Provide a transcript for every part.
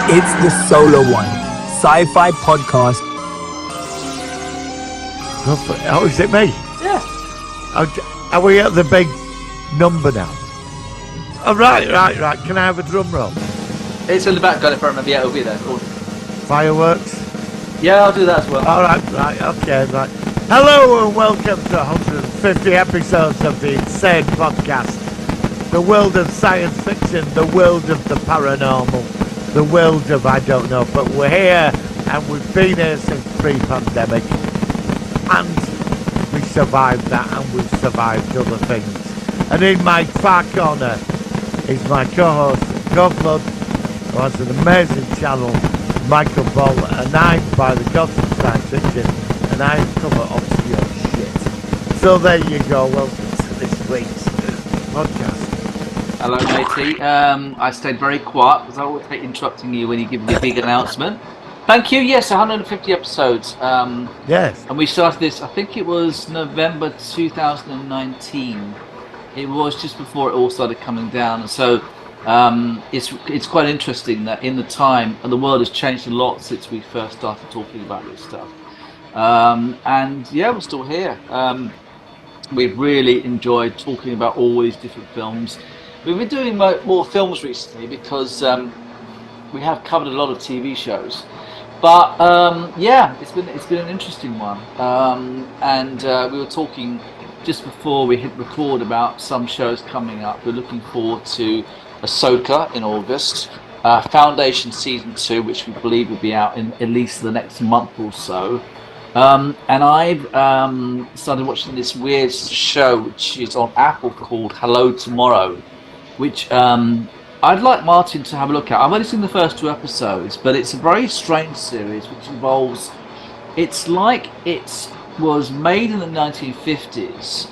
It's the Solar One Sci-Fi Podcast. Oh, is it me? Yeah. Are we at the big number now? Oh, right. Can I have a drum roll? It's in the background if I remember. Yeah, it'll be there. Cool. Fireworks? Yeah, I'll do that as well. All right, okay, right. Hello and welcome to 150 episodes of the Insane Podcast. The world of science fiction, the world of the paranormal, the world of I don't know, but we're here and we've been here since pre-pandemic. And we survived that and we've survived other things. And in my far corner is my co-host, Godblood, who has an amazing channel, Michael Ball, and I'm by the gods of science fiction, and I cover obscure shit. So there you go, welcome to this week's podcast. Hello, matey. I stayed very quiet because I always hate interrupting you when you give me a big announcement. Thank you. Yes, 150 episodes. Yes. And we started this, I think it was November 2019. It was just before it all started coming down. And so it's quite interesting that in the time, and the world has changed a lot since we first started talking about this stuff. And yeah, we're still here. We've really enjoyed talking about all these different films. We've been doing more films recently because we have covered a lot of TV shows. But yeah, it's been an interesting one. And we were talking just before we hit record about some shows coming up. We're looking forward to Ahsoka in August, Foundation Season 2, which we believe will be out in at least the next month or so. And I've started watching this weird show which is on Apple called Hello Tomorrow, which I'd like Martin to have a look at. I've only seen the first 2 episodes, but it's a very strange series which involves, it's like it was made in the 1950s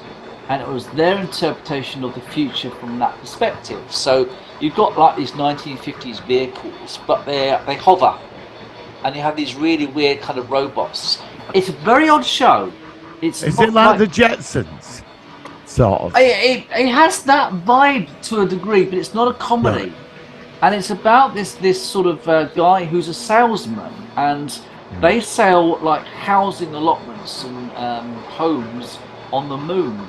and it was their interpretation of the future from that perspective. So you've got like these 1950s vehicles, but they hover and you have these really weird kind of robots. It's a very odd show. Is it like the Jetsons? Sort of. It has that vibe to a degree, but it's not a comedy. No. And it's about this sort of guy who's a salesman, and they sell like housing allotments and homes on the moon.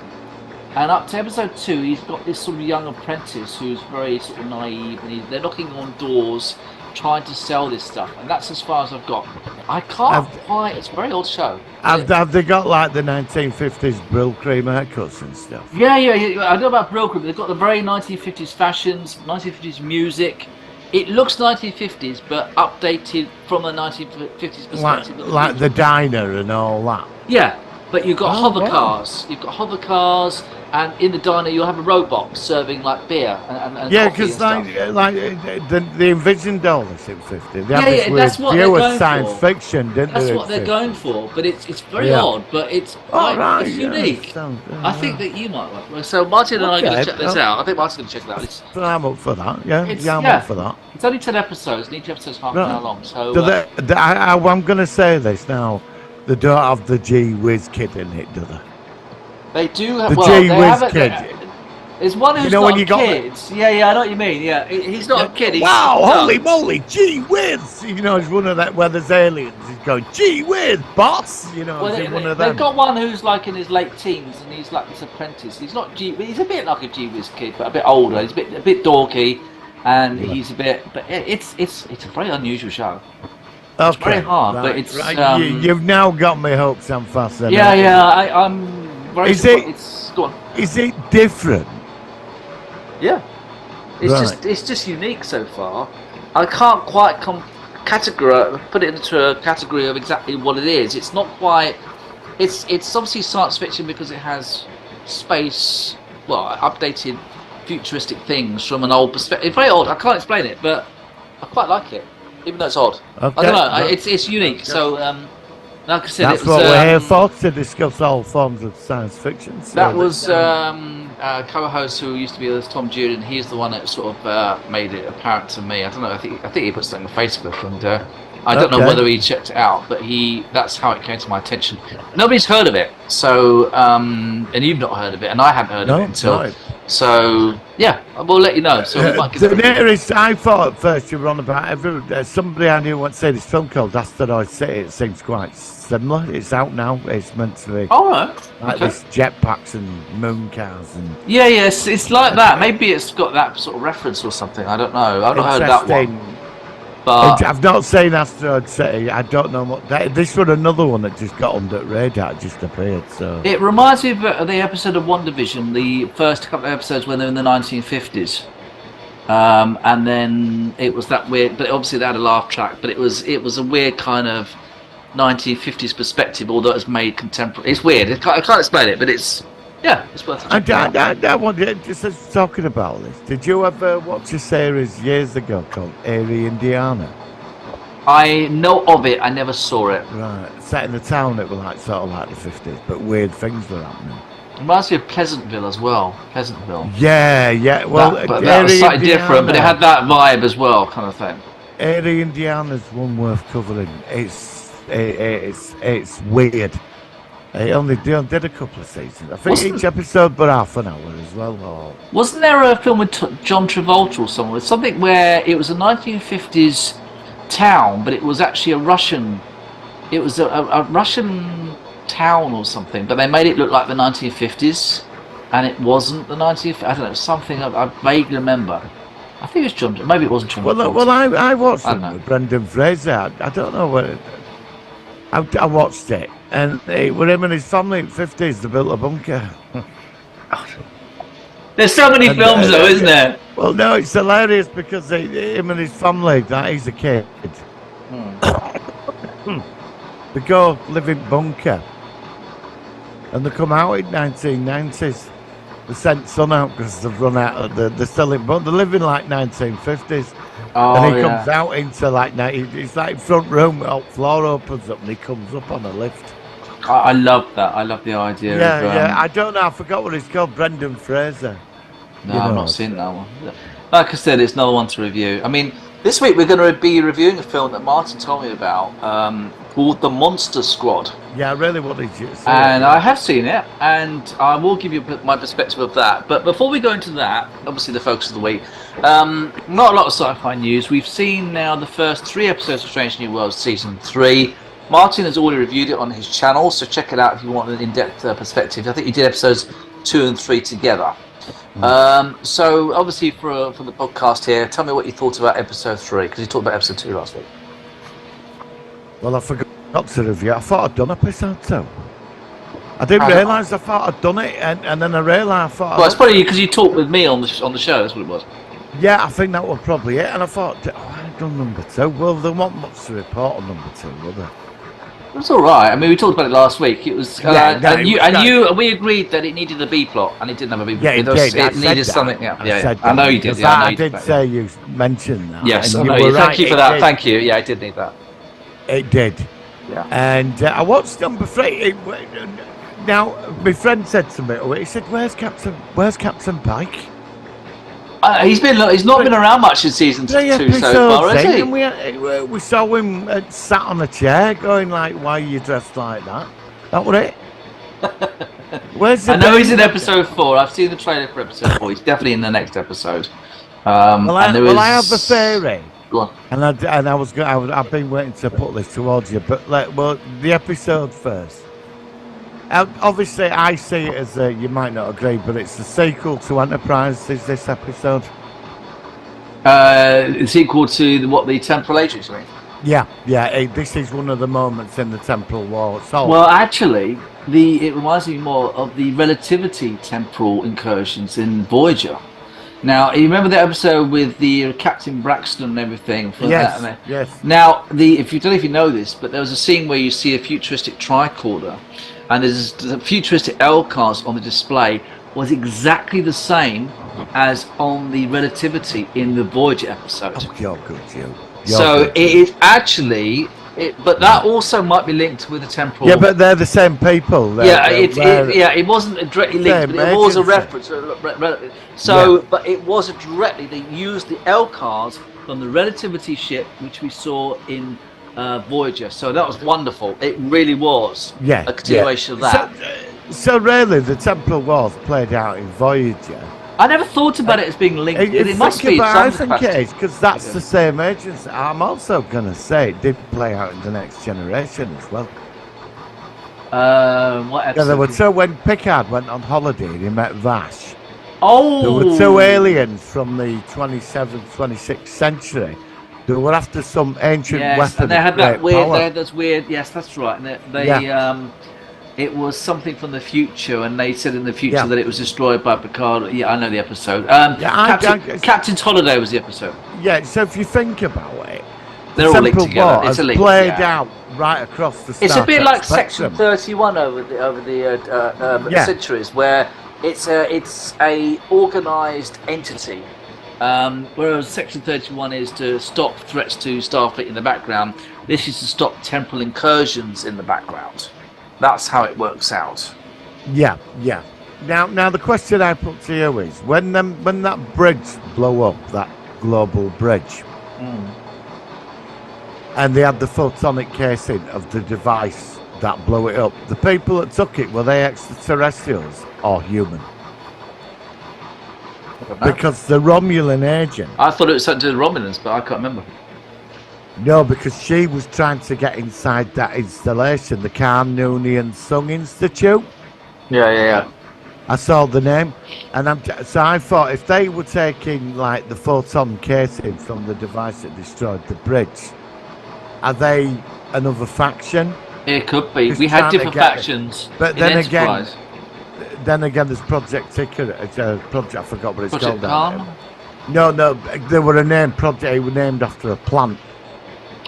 And up to episode 2, he's got this sort of young apprentice who's very sort of naive, and they're knocking on doors, trying to sell this stuff, and that's as far as I've got. I can't quite. It's a very old show. Have they got like the 1950s Brill Cream haircuts and stuff? Yeah. I know about Brill Cream. They've got the very 1950s fashions, 1950s music. It looks 1950s, but updated from the 1950s perspective. Like the diner and all that. Yeah, but you've got hover cars. You've got hover cars. And in the diner, you'll have a robot serving like beer and yeah, because they envisioned all this in 50. Yeah, that's what they're going science for. fiction, didn't they? That's what they're going for, but it's very odd, but it's unique. I think that you might like. So Martin and I are going to check this out. I think Martin's going to check it out. I'm up for that. I'm up for that. It's only 10 episodes, and each episode's half an hour long. So I'm going to say this now. They don't have the Gee Whiz Kid in it, do they? They do have the Gee Whiz Kid. There's one who's not a kid. Yeah, I know what you mean. Yeah, he's not a kid. Holy moly, Gee Whiz! You know, it's one of that where there's aliens. He's going, Gee Whiz, boss! You know, one of them. They've got one who's like in his late teens, and he's like this apprentice. He's not he's a bit like a Gee Whiz Kid, but a bit older. He's a bit dorky, and he's a bit. But it's a very unusual show. Okay, it's very hard, but it's. You've now got me hopes I'm faster. Yeah, I'm. Is it different? Yeah, it's just unique so far. I can't quite put it into a category of exactly what it is. It's not quite. It's obviously science fiction because it has space, updated futuristic things from an old perspective. It's very odd. I can't explain it, but I quite like it, even though it's odd. Okay. I don't know. It's unique. So. Like I said, that's what we're here for, to discuss all forms of science fiction. So that was co-host who used to be with us, Tom Jude, and he's the one that sort of made it apparent to me. I don't know. I think he put something on Facebook, and I don't know whether he checked it out, but that's how it came to my attention. Nobody's heard of it, so and you've not heard of it, and I hadn't heard of it until So yeah, we'll let you know. So we might give it a review. I thought at first you were on about somebody I knew once said this film called Asteroid City. It seems quite similar. It's out now. It's meant to be All right. like Okay. this jetpacks and moon cars and Yeah, yes, it's like that. Maybe it's got that sort of reference or something. I don't know. I've not heard that one. But I've not seen Asteroid City. I don't know what this was another one that just got under the radar. It just appeared. So it reminds me of the episode of WandaVision, the first couple of episodes when they're in the 1950s. And then it was that weird, but obviously they had a laugh track, but it was a weird kind of 1950s perspective, although it's made contemporary. It's weird. I can't explain it, but it's worth a check out. I wonder, just talking about this, did you ever watch a series years ago called Erie, Indiana? I know of it. I never saw it. Right, set in the town that were like sort of like the 50s, but weird things were happening. Reminds me of Pleasantville as well. Pleasantville. Yeah. Well, But that was slightly different, but it had that vibe as well, kind of thing. Erie, Indiana's one worth covering. It's weird. They only did a couple of seasons. I think each episode but half an hour as well. Wasn't there a film with John Travolta or someone? Something where it was a 1950s town, but it was actually a Russian. It was a Russian town or something, but they made it look like the 1950s, and it wasn't the 1950s. I don't know, something I vaguely remember. I think it was John. Maybe it wasn't John Travolta. Well, I watched it with Brendan Fraser. I don't know what. I watched it, and with him and his family in the 50s, they built a bunker. There's so many films, though, isn't there? Well, no, it's hilarious because him and his family, that he's a kid. They go live in bunker, and they come out in 1990s. They sent son out because they've run out of they're still in, but they live in like 1950s. And he comes out into like it's like front room, floor opens up, and he comes up on a lift. I love that. I love the idea. Yeah. I don't know. I forgot what it's called. Brendan Fraser. No, I've not seen that one. Like I said, it's another one to review. I mean, this week we're going to be reviewing a film that Martin told me about called The Monster Squad. Yeah, I really wanted you to see and it. I have seen it, and I will give you my perspective of that. But before we go into that, obviously the focus of the week, not a lot of sci-fi news. We've seen now the first 3 episodes of Strange New Worlds Season 3. Martin has already reviewed it on his channel, so check it out if you want an in-depth perspective. I think he did episodes 2 and 3 together. So obviously for the podcast here, tell me what you thought about episode 3, because you talked about episode 2 last week. Well, I forgot to review. I thought I'd done episode 2. I didn't realise I thought I'd done it, and then I realised I thought. Well, it's probably because you talked with me on the show. That's what it was. Yeah, I think that was probably it. And I thought, I've done number 2. Well, there wasn't much to report on number 2, were there? It was all right. I mean, we talked about it last week. It was, we agreed that it needed a B plot, and it didn't have a B plot. Yeah, it needed something. I know you did. I did say you mentioned that. Yes, I know you. Thank you for that. Thank you. Yeah, I did need that. It did. Yeah. And I watched number 3. Now, my friend said to me, he said, "Where's Captain Pike?" He's not been around much in season 2 so far, has he? And we saw him sat on a chair, going like, "Why are you dressed like that?" That was it. I know he's in episode 4. I've seen the trailer for episode 4. He's definitely in the next episode. I have a theory. Go on. And I've been waiting to put this towards you, but the episode first. Obviously, I see it as you might not agree, but it's the sequel to Enterprise. Is this episode? Sequel to the Temporal Agents, you mean? Yeah. This is one of the moments in the Temporal War. So, well, actually, it reminds me more of the relativity temporal incursions in Voyager. Now, you remember the episode with the Captain Braxton and everything? Yes. Now, if you don't know if you know this, but there was a scene where you see a futuristic tricorder, and there's a futuristic LCARS on the display was exactly the same as on the relativity in the Voyager episode. Oh, you're good, you. So it is actually, but that also might be linked with the temporal. Yeah, but they're the same people. It wasn't directly linked, but it was a reference. But it was directly. They used the LCARS from the relativity ship, which we saw in Voyager. So that was wonderful. It really was. A continuation of that. So really, the Temporal Wars played out in Voyager. I never thought about it as being linked. It must be. I Some think it capacity. is, because that's the same agency. I'm also going to say it did play out in The Next Generation as well. What Yeah, episode? there were two, when Picard went on holiday and he met Vash. Oh, There were two aliens from the 27th, 26th century. They were after some ancient yes, weapon. and they had of that great weird. power. They had those weird. Yes, that's right. And it was something from the future, and they said in the future Yeah. that it was destroyed by Picard. Yeah, I know the episode. Captain's Holiday was the episode. Yeah, so if you think about it, They're the all linked Temple together. War It's has a link, played yeah. out right across the It's Star a bit Trek like spectrum. Section 31 over the Yeah. centuries, where it's a organised entity, whereas Section 31 is to stop threats to Starfleet in the background. This is to stop temporal incursions in the background. That's how it works out. Yeah, yeah. Now the question I put to you is, when that bridge blew up, that global bridge, and they had the photonic casing of the device that blew it up, the people that took it, were they extraterrestrials or human? Because the Romulan agent, I thought it was something to do with Romulans, but I can't remember. no, because she was trying to get inside that installation, the Khan Noonien Sung Institute. Yeah. I saw the name, and so I thought if they were taking like the photon casing from the device that destroyed the bridge, are they another faction? It could be. Just We had trying to different get it. factions. But in then Enterprise. again, there's Project Ticker. It's a project. I forgot what it's Project called. now. Khan? No, there were a name project. It was named after a plant.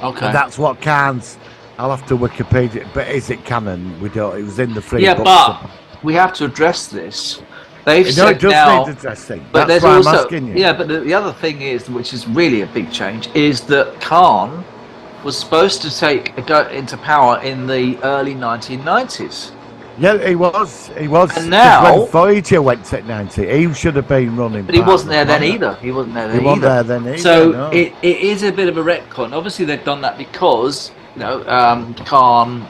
Okay. And that's what Khan's. I'll have to Wikipedia. But is it canon? We don't. It was in the free Yeah, books. but we have to address this. They've No, said it does now, need addressing. but That's there's why also I'm asking you. yeah. But the other thing is, which is really a big change, is that Khan was supposed to go into power in the early 1990s. Yeah, he was. And 'Cause now- when Voyager went at 90, he should have been running. But he part wasn't of there the then planet. either. He wasn't there then He wasn't either. there then either, So no. it is a bit of a retcon. Obviously, they've done that because Khan.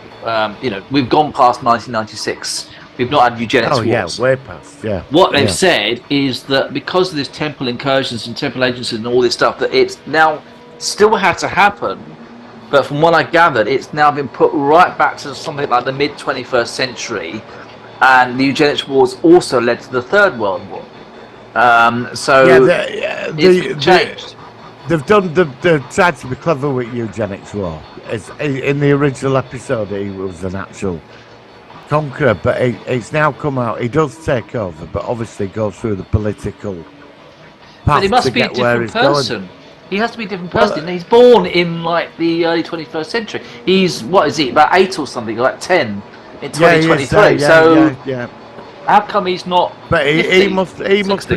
We've gone past 1996. We've not had eugenics Oh yeah, wars. way past. Yeah. What they've yeah. said is that because of this temple incursions and temple agencies and all this stuff, that it's now still had to happen, but from what I gathered, it's now been put right back to something like the mid-21st century, and the eugenics wars also led to the Third World War. It's changed. They've tried to be clever with eugenics war. In the original episode, he was an actual conqueror, but it's now come out. He does take over, but obviously goes through the political path But he must to be a get where different he's person. going. He has to be a different person. He's born in like the early 21st century. He's what is he? About 8 or something, like 10 in 2023. Yeah. How come he's not? But 50, he must 60?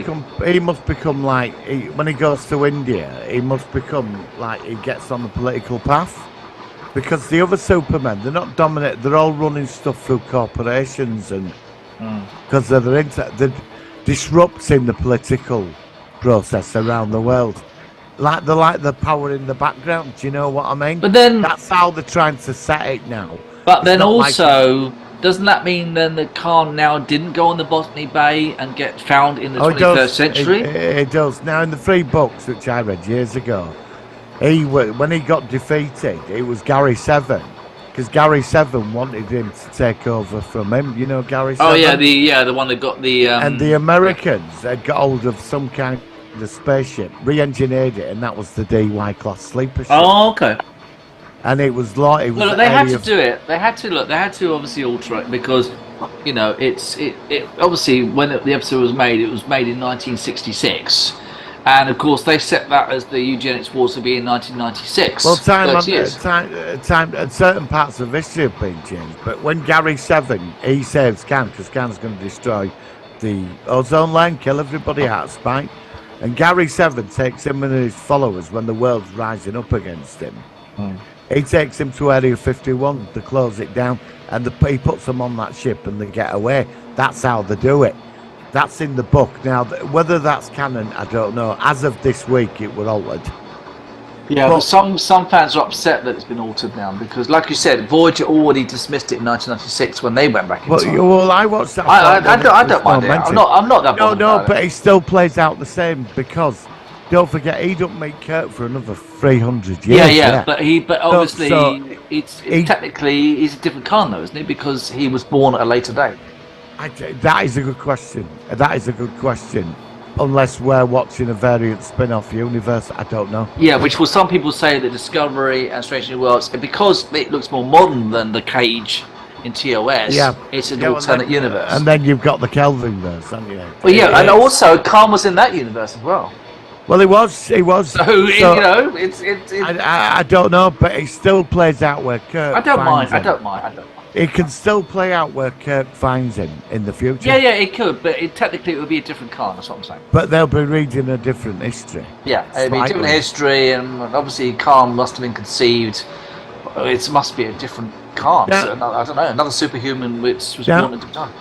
become like when he goes to India, he must become like he gets on the political path, because the other Supermen, they're not dominant. They're all running stuff through corporations, and because they're disrupting the political process around the world. They're like the power in the background. Do you know what I mean? But then, That's how they're trying to set it now. but It's then not like- also, doesn't that mean then that Khan now didn't go on the Botany Bay and get found in the 21st century? It does. Now, in the 3 books, which I read years ago, when he got defeated, it was Gary Seven, because Gary Seven wanted him to take over from him. You know Gary Seven? Oh yeah, the one that got the and the Americans had got hold of some kind of spaceship, re-engineered it, and that was the DY class sleeper ship. Oh, okay. And it was like it was. Look, they had to do it. They had to obviously alter it because, it obviously when the episode was made in 1966, and of course they set that as the eugenics wars to be in 1996. Well, 30 years. time, certain parts of history have been changed. But when Gary Seven, he saves Khan, because Khan's going to destroy the ozone line, kill everybody out of spite. And Gary Seven takes him and his followers when the world's rising up against him. He takes him to Area 51 to close it down, and he puts them on that ship and they get away. That's how they do it. That's in the book. Now, whether that's canon, I don't know. As of this week, it was altered. Yeah, but some fans are upset that it's been altered now because, like you said, Voyager already dismissed it in 1996 when they went back in time. Well, I watched that. I don't mind it. I'm not that bothered. No, but it still plays out the same because don't forget he don't make Kirk for another 300 years. Yeah. But obviously it's technically he's a different Khan though, isn't he? Because he was born at a later date. That is a good question. Unless we're watching a variant spin-off universe, I don't know. Yeah, which will some people say that Discovery and Strange New Worlds, because it looks more modern than the Cage in TOS, it's an alternate universe. And then you've got the Kelvin verse, haven't you? Well, yeah, and also Khan was in that universe as well. Well, he was. So, you know, it's. I don't know, but it still plays out where Kirk. I don't mind. It can still play out where Kirk finds him in the future. Yeah, it could, but technically it would be a different Khan. That's what I'm saying. But they'll be reading a different history. Yeah, it'd be a different history, and obviously Khan must have been conceived. It must be a different Khan. Now, so, I don't know, another superhuman which was born into time.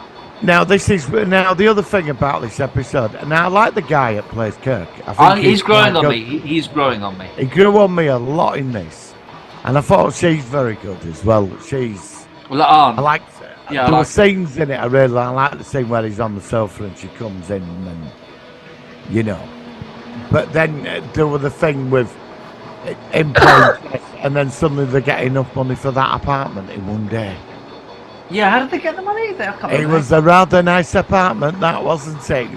Now the other thing about this episode. Now I like the guy that plays Kirk. I think he's growing on me. He's growing on me. He grew on me a lot in this, and I thought she's very good as well. I liked it. Yeah, there were scenes in it I really like. I like the scene where he's on the sofa and she comes in and, you know. But then there was the thing with him playing chess and then suddenly they get enough money for that apartment in one day. Yeah, how did they get the money? It was a rather nice apartment, that wasn't it?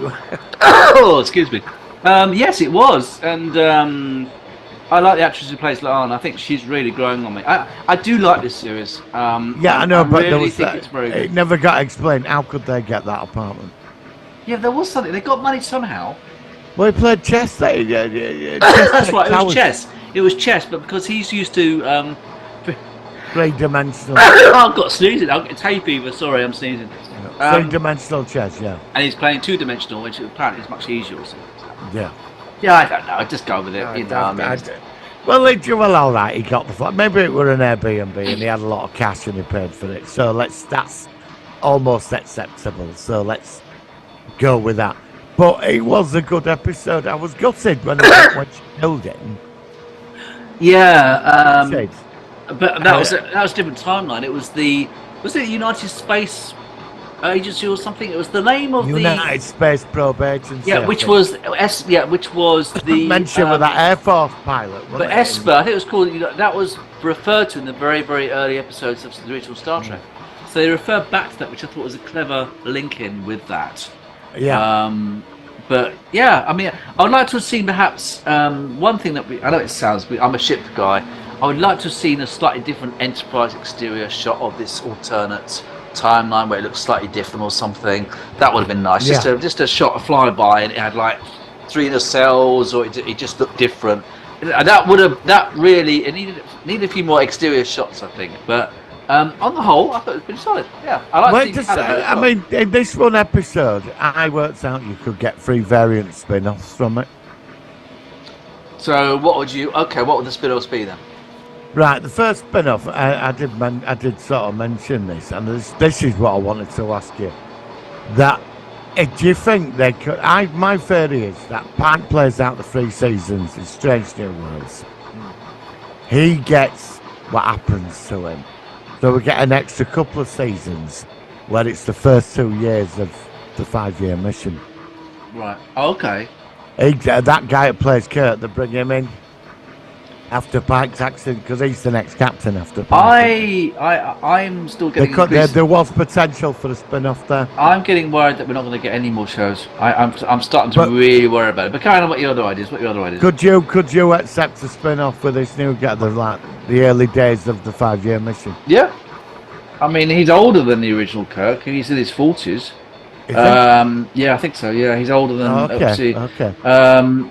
Oh, excuse me. Yes, it was. And I like the actress who plays La'an. I think she's really growing on me. I do like this series. I know, but really think it's very good. It never got explained. How could they get that apartment? Yeah, there was something. They got money somehow. Well, he played chess. That's right. It was chess. It was chess, but because he's used to three-dimensional. I've got sneezing. I've got hay fever. Sorry, I'm sneezing. Three-dimensional chess, yeah. And he's playing two-dimensional, which apparently is much easier. Also. Yeah. Yeah, I don't know. I just go with it. Well, all right. He got the flat. Maybe it were an Airbnb and he had a lot of cash and he paid for it. So that's almost acceptable. So let's go with that. But it was a good episode. I was gutted when she killed him. Yeah. But that was a different timeline. It was it United Space Agency or something? It was the name of United Space Probe Agency. Yeah, which was the mention with that Air Force pilot. But Esper, I think it was called. That was referred to in the very, very early episodes of the original Star Trek. So they refer back to that, which I thought was a clever link in with that. Yeah. But yeah, I mean, I would like to have seen perhaps one thing that I know it sounds. I'm a ship guy. I would like to have seen a slightly different Enterprise exterior shot of this alternate timeline where it looks slightly different or something. That would have been nice. Yeah. Just a shot of flyby and it had like 3 nacelles or it just looked different. It needed a few more exterior shots, I think. But on the whole, I thought it was pretty solid. Yeah, I like. In this one episode, I worked out you could get 3 variant spin-offs from it. So what would the spin-offs be then? Right, the first spin-off, I did sort of mention this, and this is what I wanted to ask you. That, do you think they could... my theory is that Pike plays out the 3 seasons in Strange New Worlds. He gets what happens to him. So we get an extra couple of seasons where it's the first 2 years of the 5-year mission. Right, okay. That guy that plays Kurt, they bring him in after Pike's accident because he's the next captain after Pike. I'm still getting. There was potential for a spin-off there. I'm getting worried that we're not going to get any more shows. I'm starting to really worry about it. But kind of what your other ideas? Could you accept a spin-off with this new guy, the early days of the 5-year mission? Yeah, I mean he's older than the original Kirk. He's in his 40s. Yeah, I think so. Yeah, he's older than. Okay.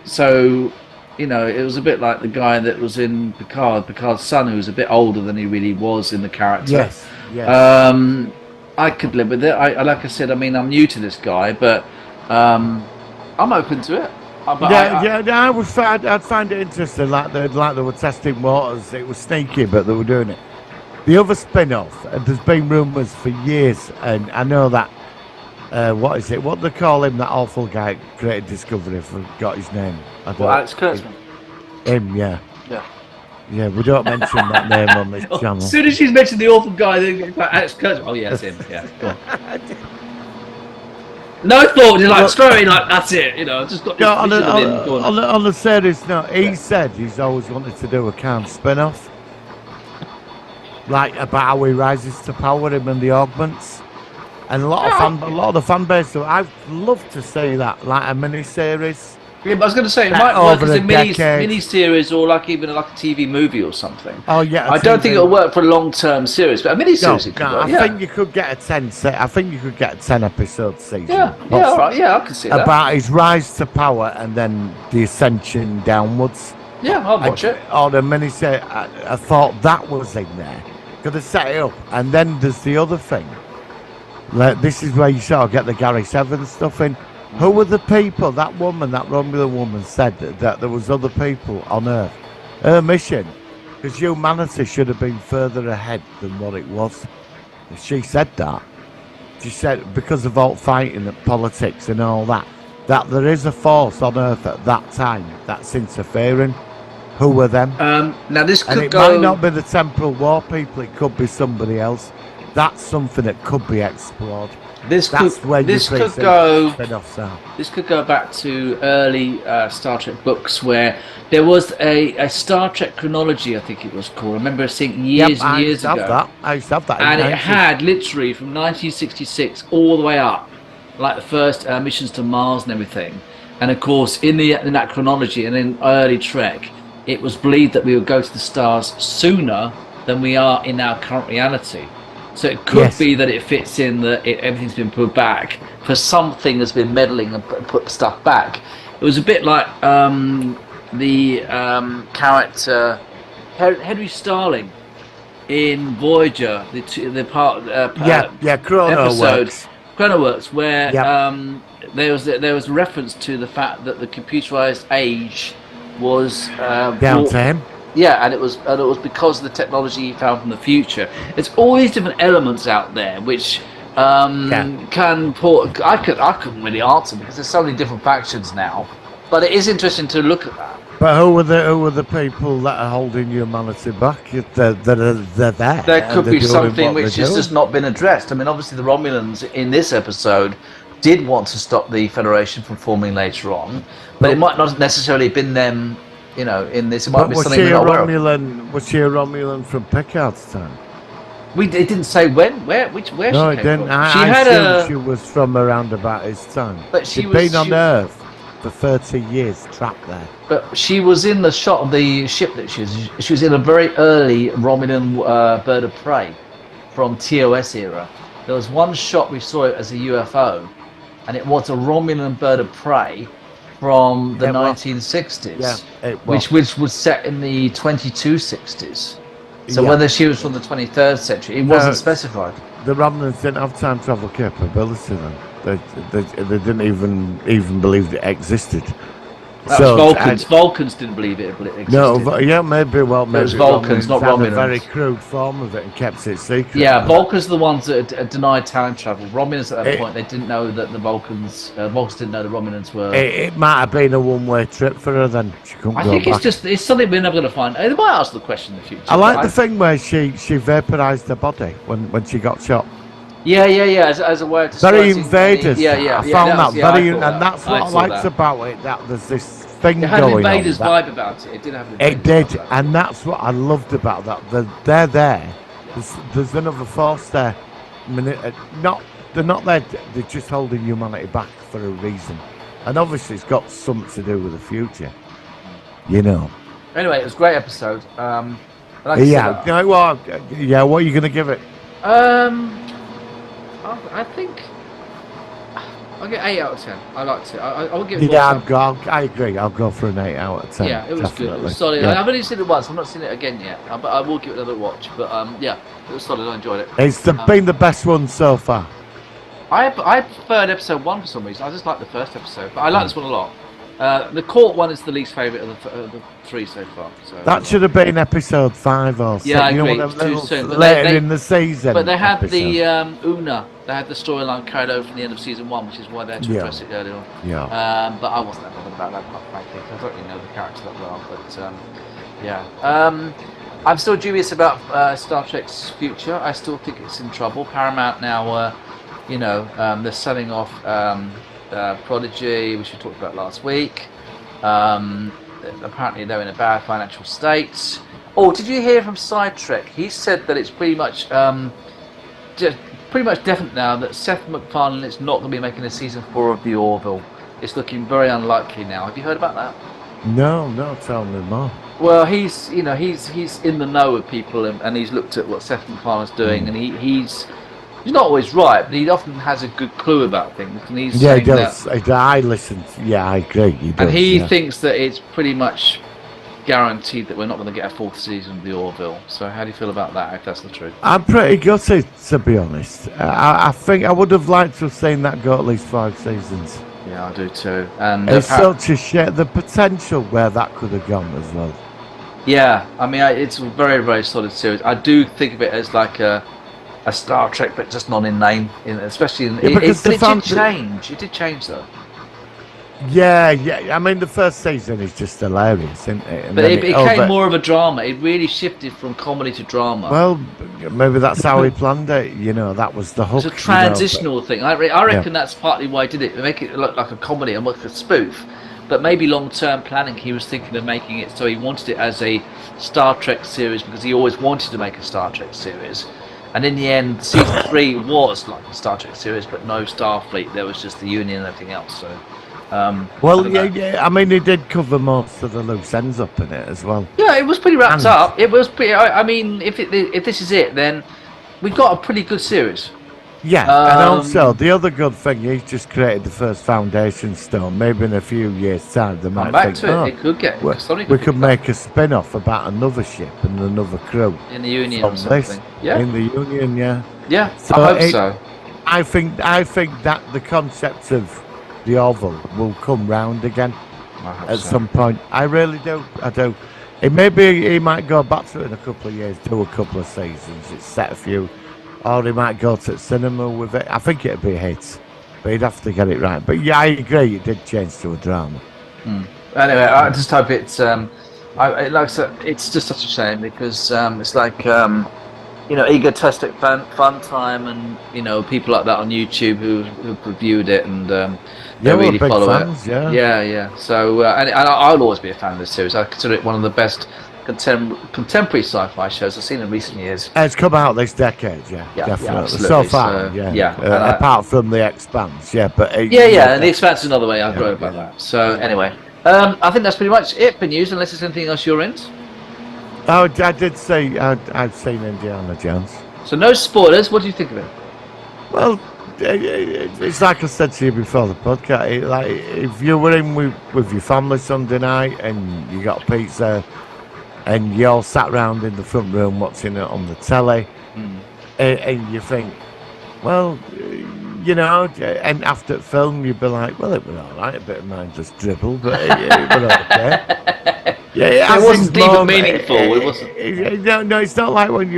So. You know, it was a bit like the guy that was in Picard's son, who was a bit older than he really was in the character. Yes. I could live with it. Like I said, I mean, I'm new to this guy, but I'm open to it. I'd find it interesting. Like they were testing waters. It was sneaky, but they were doing it. The other spin-off, there's been rumours for years, and I know that. What is it? What do they call him? That awful guy created Discovery. Forgot his name. Alex Kurtzman. Him, yeah. Yeah. Yeah, we don't mention that name on this channel. As soon as she's mentioned the awful guy, then Alex Kurtzman. Oh yeah, that's him. Yeah, go on. No thought, just like straight like that's it. You know, I just got this on, vision of him going. on a serious note, he said he's always wanted to do a Khan spin-off. Like about how he rises to power, him and the augments. And a lot of the fan base, so I'd love to see that, like a mini-series. Yeah, but I was going to say it might work over as a decade. mini series or like even like a TV movie or something. Oh yeah, I don't think it'll work for a long-term series, but a mini series it could work. I think you could get a 10 episode season. Yeah, all right, yeah, I can see that. About his rise to power and then the ascension downwards. Yeah, I'll watch it. Or the mini series, I thought that was in there. Could have set it up, and then there's the other thing. Like, this is where you sort of get the Gary Severn stuff in. Who were the people? That woman, that Romulan woman, said that there was other people on Earth. Her mission, because humanity should have been further ahead than what it was. She said that. She said because of all fighting and politics and all that there is a force on Earth at that time that's interfering. Who were them? Now this could and it might not be the Temporal War people. It could be somebody else. That's something that could be explored. This could go back to early Star Trek books where there was a Star Trek chronology, I think it was called. I remember seeing years and years ago. I used to have that. And it had literally from 1966 all the way up, like the first missions to Mars and everything. And of course, in that chronology and in early Trek, it was believed that we would go to the stars sooner than we are in our current reality. So it could be that it fits in that everything's been put back for something has been meddling and put stuff back. It was a bit like the character Henry Starling in Voyager, the part Chronoworks, where there was reference to the fact that the computerized age was down to him. Yeah, and it was because of the technology he found from the future. There's all these different elements out there which can put. I couldn't really answer because there's so many different factions now. But it is interesting to look at that. But who are the people that are holding humanity back? They're there. There could be something which has just not been addressed. I mean, obviously the Romulans in this episode did want to stop the Federation from forming later on, but it might not necessarily have been them. You know, in this, it might be something we're not aware of. Was she a Romulan from Picard's time? It didn't say when, where she came from. I assumed she was from around about his time. But she'd been on Earth for 30 years, trapped there. But she was in the shot of the ship that she was in a very early Romulan bird of prey from TOS era. There was one shot we saw it as a UFO, and it was a Romulan bird of prey from the 1960s, which was set in the 2260s. So whether she was from the 23rd century, it wasn't specified. The Romulans didn't have time travel capability then. They didn't even believe it existed. Vulcans didn't believe it existed. No, maybe. It was Vulcans, not Romulans. A very crude form of it and kept it secret. Yeah, Vulcans are the ones that denied time travel. Romulans at that point, they didn't know that the Vulcans didn't know the Romulans were. It might have been a one-way trip for her then. She couldn't I go think back. It's something we're never going to find. They might ask the question in the future. I like the thing where she vaporized her body when she got shot. Yeah, as a way of very Invaders. I found that very, and that. That's what I liked about it. That there's this thing it had going an Invaders on. vibe about it. It did have an It Invaders did, vibe. and that's what I loved about that. They're there. There's another force there. They're not there. They're just holding humanity back for a reason, and obviously it's got something to do with the future. You know. Anyway, it was a great episode. What are you going to give it? I think I'll get 8 out of 10. I liked it. I will give it. I agree. I'll go for an 8 out of 10. Yeah, it was definitely. good. It was solid. Yeah. I've only seen it once. I've not seen it again yet. But I will give it another watch. But yeah, it was solid. I enjoyed it. It's been the best one so far. I preferred episode 1 for some reason. I just like the first episode, but I like this one a lot. The court one is the least favourite of the 3 so far. So that should have been episode 5 or 6. Yeah, I agree. Too soon. Later in the season. But they had the Una. They had the storyline carried over from the end of season 1, which is why they had to address it early on. Yeah. But I wasn't that bothered about that, quite frankly. I don't really know the character that well, but Yeah. I'm still dubious about Star Trek's future. I still think it's in trouble. Paramount now, they're selling off Prodigy, which we talked about last week. Apparently, they're in a bad financial state. Oh, did you hear from Side Trek? He said that it's pretty much definite now that Seth MacFarlane is not going to be making a season 4 of The Orville. It's looking very unlikely now. Have you heard about that? No, tell me more. Well, he's in the know with people, and he's looked at what Seth MacFarlane's doing, and he's not always right, but he often has a good clue about things, and he's Yeah, he saying does. that, I listened. Yeah, I agree. He does, and he yeah. thinks that it's pretty much guaranteed that we're not going to get a 4th season of The Orville. So how do you feel about that, if that's the truth? I'm pretty gutted, to be honest. I think I would have liked to have seen that go at least 5 seasons. Yeah, I do too. And It's such a shame. The potential where that could have gone as well. yeah, I mean, it's a very, very solid series. I do think of it as like a Star Trek, but just not in name, especially in because but the it fans- did change. It did change though. Yeah. I mean, the first season is just hilarious, isn't it? And But then it became over- more of a drama. It really shifted from comedy to drama. Well, maybe that's how he planned it. That was the hook. It's a transitional thing. I reckon that's partly why he did it. Make it look like a comedy and look like a spoof. But maybe long-term planning, he was thinking of making it so he wanted it as a Star Trek series because he always wanted to make a Star Trek series. And in the end, season 3 was like a Star Trek series, but no Starfleet. There was just the Union and everything else. So, Well, yeah. I mean, he did cover most of the loose ends up in it as well. yeah, it was pretty wrapped And- up. It was pretty. I mean, if this is it, then we got a pretty good series. Yeah, and also the other good thing, he's just created the first foundation stone. Maybe in a few years' time, they might Come back think, to it. "Oh, It could get. Somebody we pick could it make a spin-off about another ship and another crew up in the Union from or something. this Yeah, in the Union." Yeah, yeah. So I hope it- so. I think that the concept of the Orville will come round again I hope at so. some point. I really do. I do. It maybe he might go back to it in a couple of years, do a couple of seasons. It's set a few. Or he might go to cinema with it. I think it'd be a hit, but he'd have to get it right. But yeah, I agree. It did change to a drama. Anyway, I just hope it's. Like I said, it's just such a shame because it's like egotistic fun time, and people like that on YouTube who've reviewed it and they Yeah, we're really big follow fans, it. yeah. Yeah. So and I'll always be a fan of this series. I consider it one of the best contemporary sci-fi shows I've seen in recent years. It's come out this decade, yeah, Yeah, definitely. absolutely. So far, So, yeah. yeah, and I- apart from The Expanse, yeah, but And The Expanse is another way I wrote about that. So anyway, I think that's pretty much it for news, unless there's anything else you're into. Oh, I did say I'd seen Indiana Jones. So no spoilers. What do you think of it? Well, it's like I said to you before the podcast. Like if you were in with your family Sunday night and you got pizza, and you all sat round in the front room watching it on the telly, and you think, well, and after the film you'd be like, well, it was all right, a bit of mindless dribble, but it was okay. Yeah, It wasn't deep and meaningful. It wasn't. No, it's not like when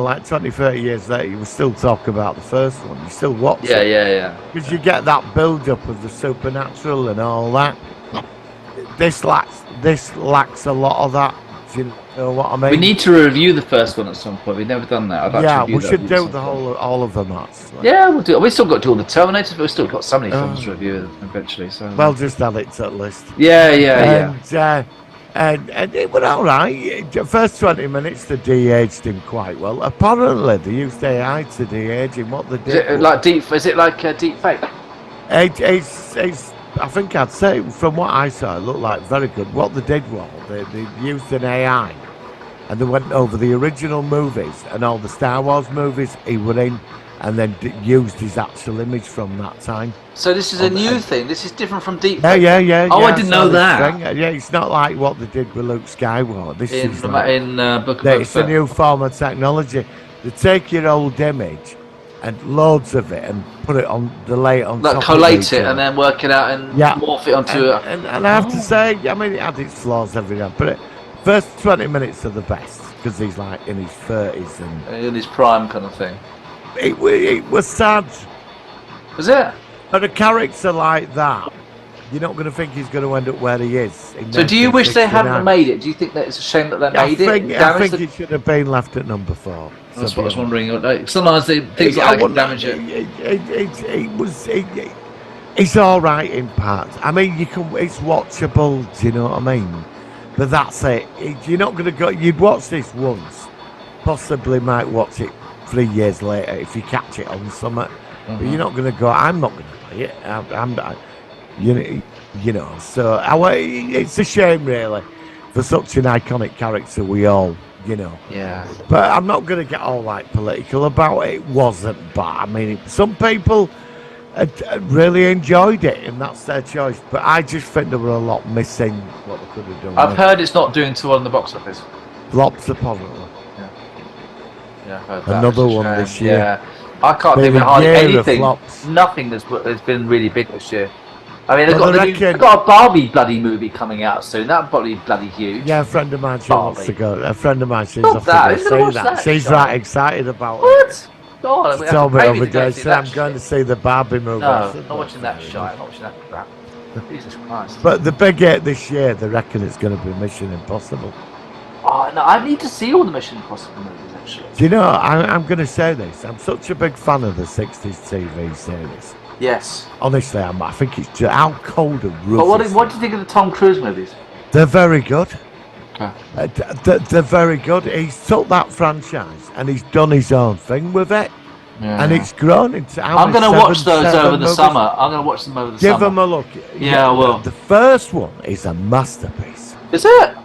like 20, 30 years later, you will still talk about the first one. You still watch it. Yeah. Because you get that build-up of the supernatural and all that. This lacks a lot of that. Do you know what I mean? We need to review the first one at some point. We've never done that. I'd like to Yeah, review we that should at do some the point. all of them. That's Yeah, we'll do. We've still got to do all the Terminators, but we've still got so many films to review eventually. So Well, just add it to the list. yeah. And it was all right. The first 20 minutes, they de-aged him quite well. Apparently, they used AI to de-age him. What they Is did it like deep? Is it like deep fake? It's, I think I'd say, from what I saw, it looked like very good. What they did was, they used an AI, and they went over the original movies and all the Star Wars movies he was in, and then used his actual image from that time. So this is a new thing. This is different from deep Yeah, fake. yeah. Oh, I yeah, didn't saw know this that. thing. Yeah, it's not like what they did with Luke Skywalker. This In is like, Book of Boba it's a Fett. new form of technology. They take your old image and loads of it and put it on, lay it on Like top of collate each it other. and then work it out and Yeah. morph it onto a. And I have to say, I mean, it had its flaws every now, but first 20 minutes are the best because he's like in his 30s, and In his prime kind of thing. it was sad. Was it? But a character like that, you're not going to think he's going to end up where he is. In So do you wish they 1969. hadn't made it? Do you think that it's a shame that they made I it? think it should have been left at number 4. That's what I was wondering. Like, sometimes things like that can damage it. It's all right in parts. I mean, it's watchable. Do you know what I mean? But that's it. You're not going to go. You'd watch this once, possibly might watch it 3 years later if you catch it on something. But you're not going to go. I'm not going to play it. You know. So it's a shame, really, for such an iconic character. We all. You know. Yeah. But I'm not going to get all like political about it. It wasn't bad. I mean, some people really enjoyed it, and that's their choice. But I just think there were a lot missing what they could have done. I've heard it's not doing too well in the box office. Flops apparently. Yeah, I've heard that. Another one this year. Yeah. I can't Been think of a hardly year of anything. flops. Nothing that's been really big this year. I mean, Well, they've got a Barbie bloody movie coming out soon. That bloody huge. Yeah, a friend of mine wants to go. A friend of mine she's Stop off that. to Who's go gonna see watch that. that, She's Charlie? right excited about it. What? God, She told me over there. She said, I'm going to see the Barbie movie. I No, said, not watching that fair shit. enough. I'm not watching that crap. Jesus Christ. But the big hit this year, they reckon it's going to be Mission Impossible. Oh, no, I need to see all the Mission Impossible movies, actually. Do you know, I'm going to say this. I'm such a big fan of the 60s TV series. Yes. Honestly, I think it's just how cold and rough. But what do you think of the Tom Cruise movies? They're very good. Okay. They're very good. He's took that franchise and he's done his own thing with it. Yeah. And it's grown into. I'm going to watch those over the summer. I'm going to watch them over the summer. Give them a look. Yeah, I will. The first one is a masterpiece. Is it?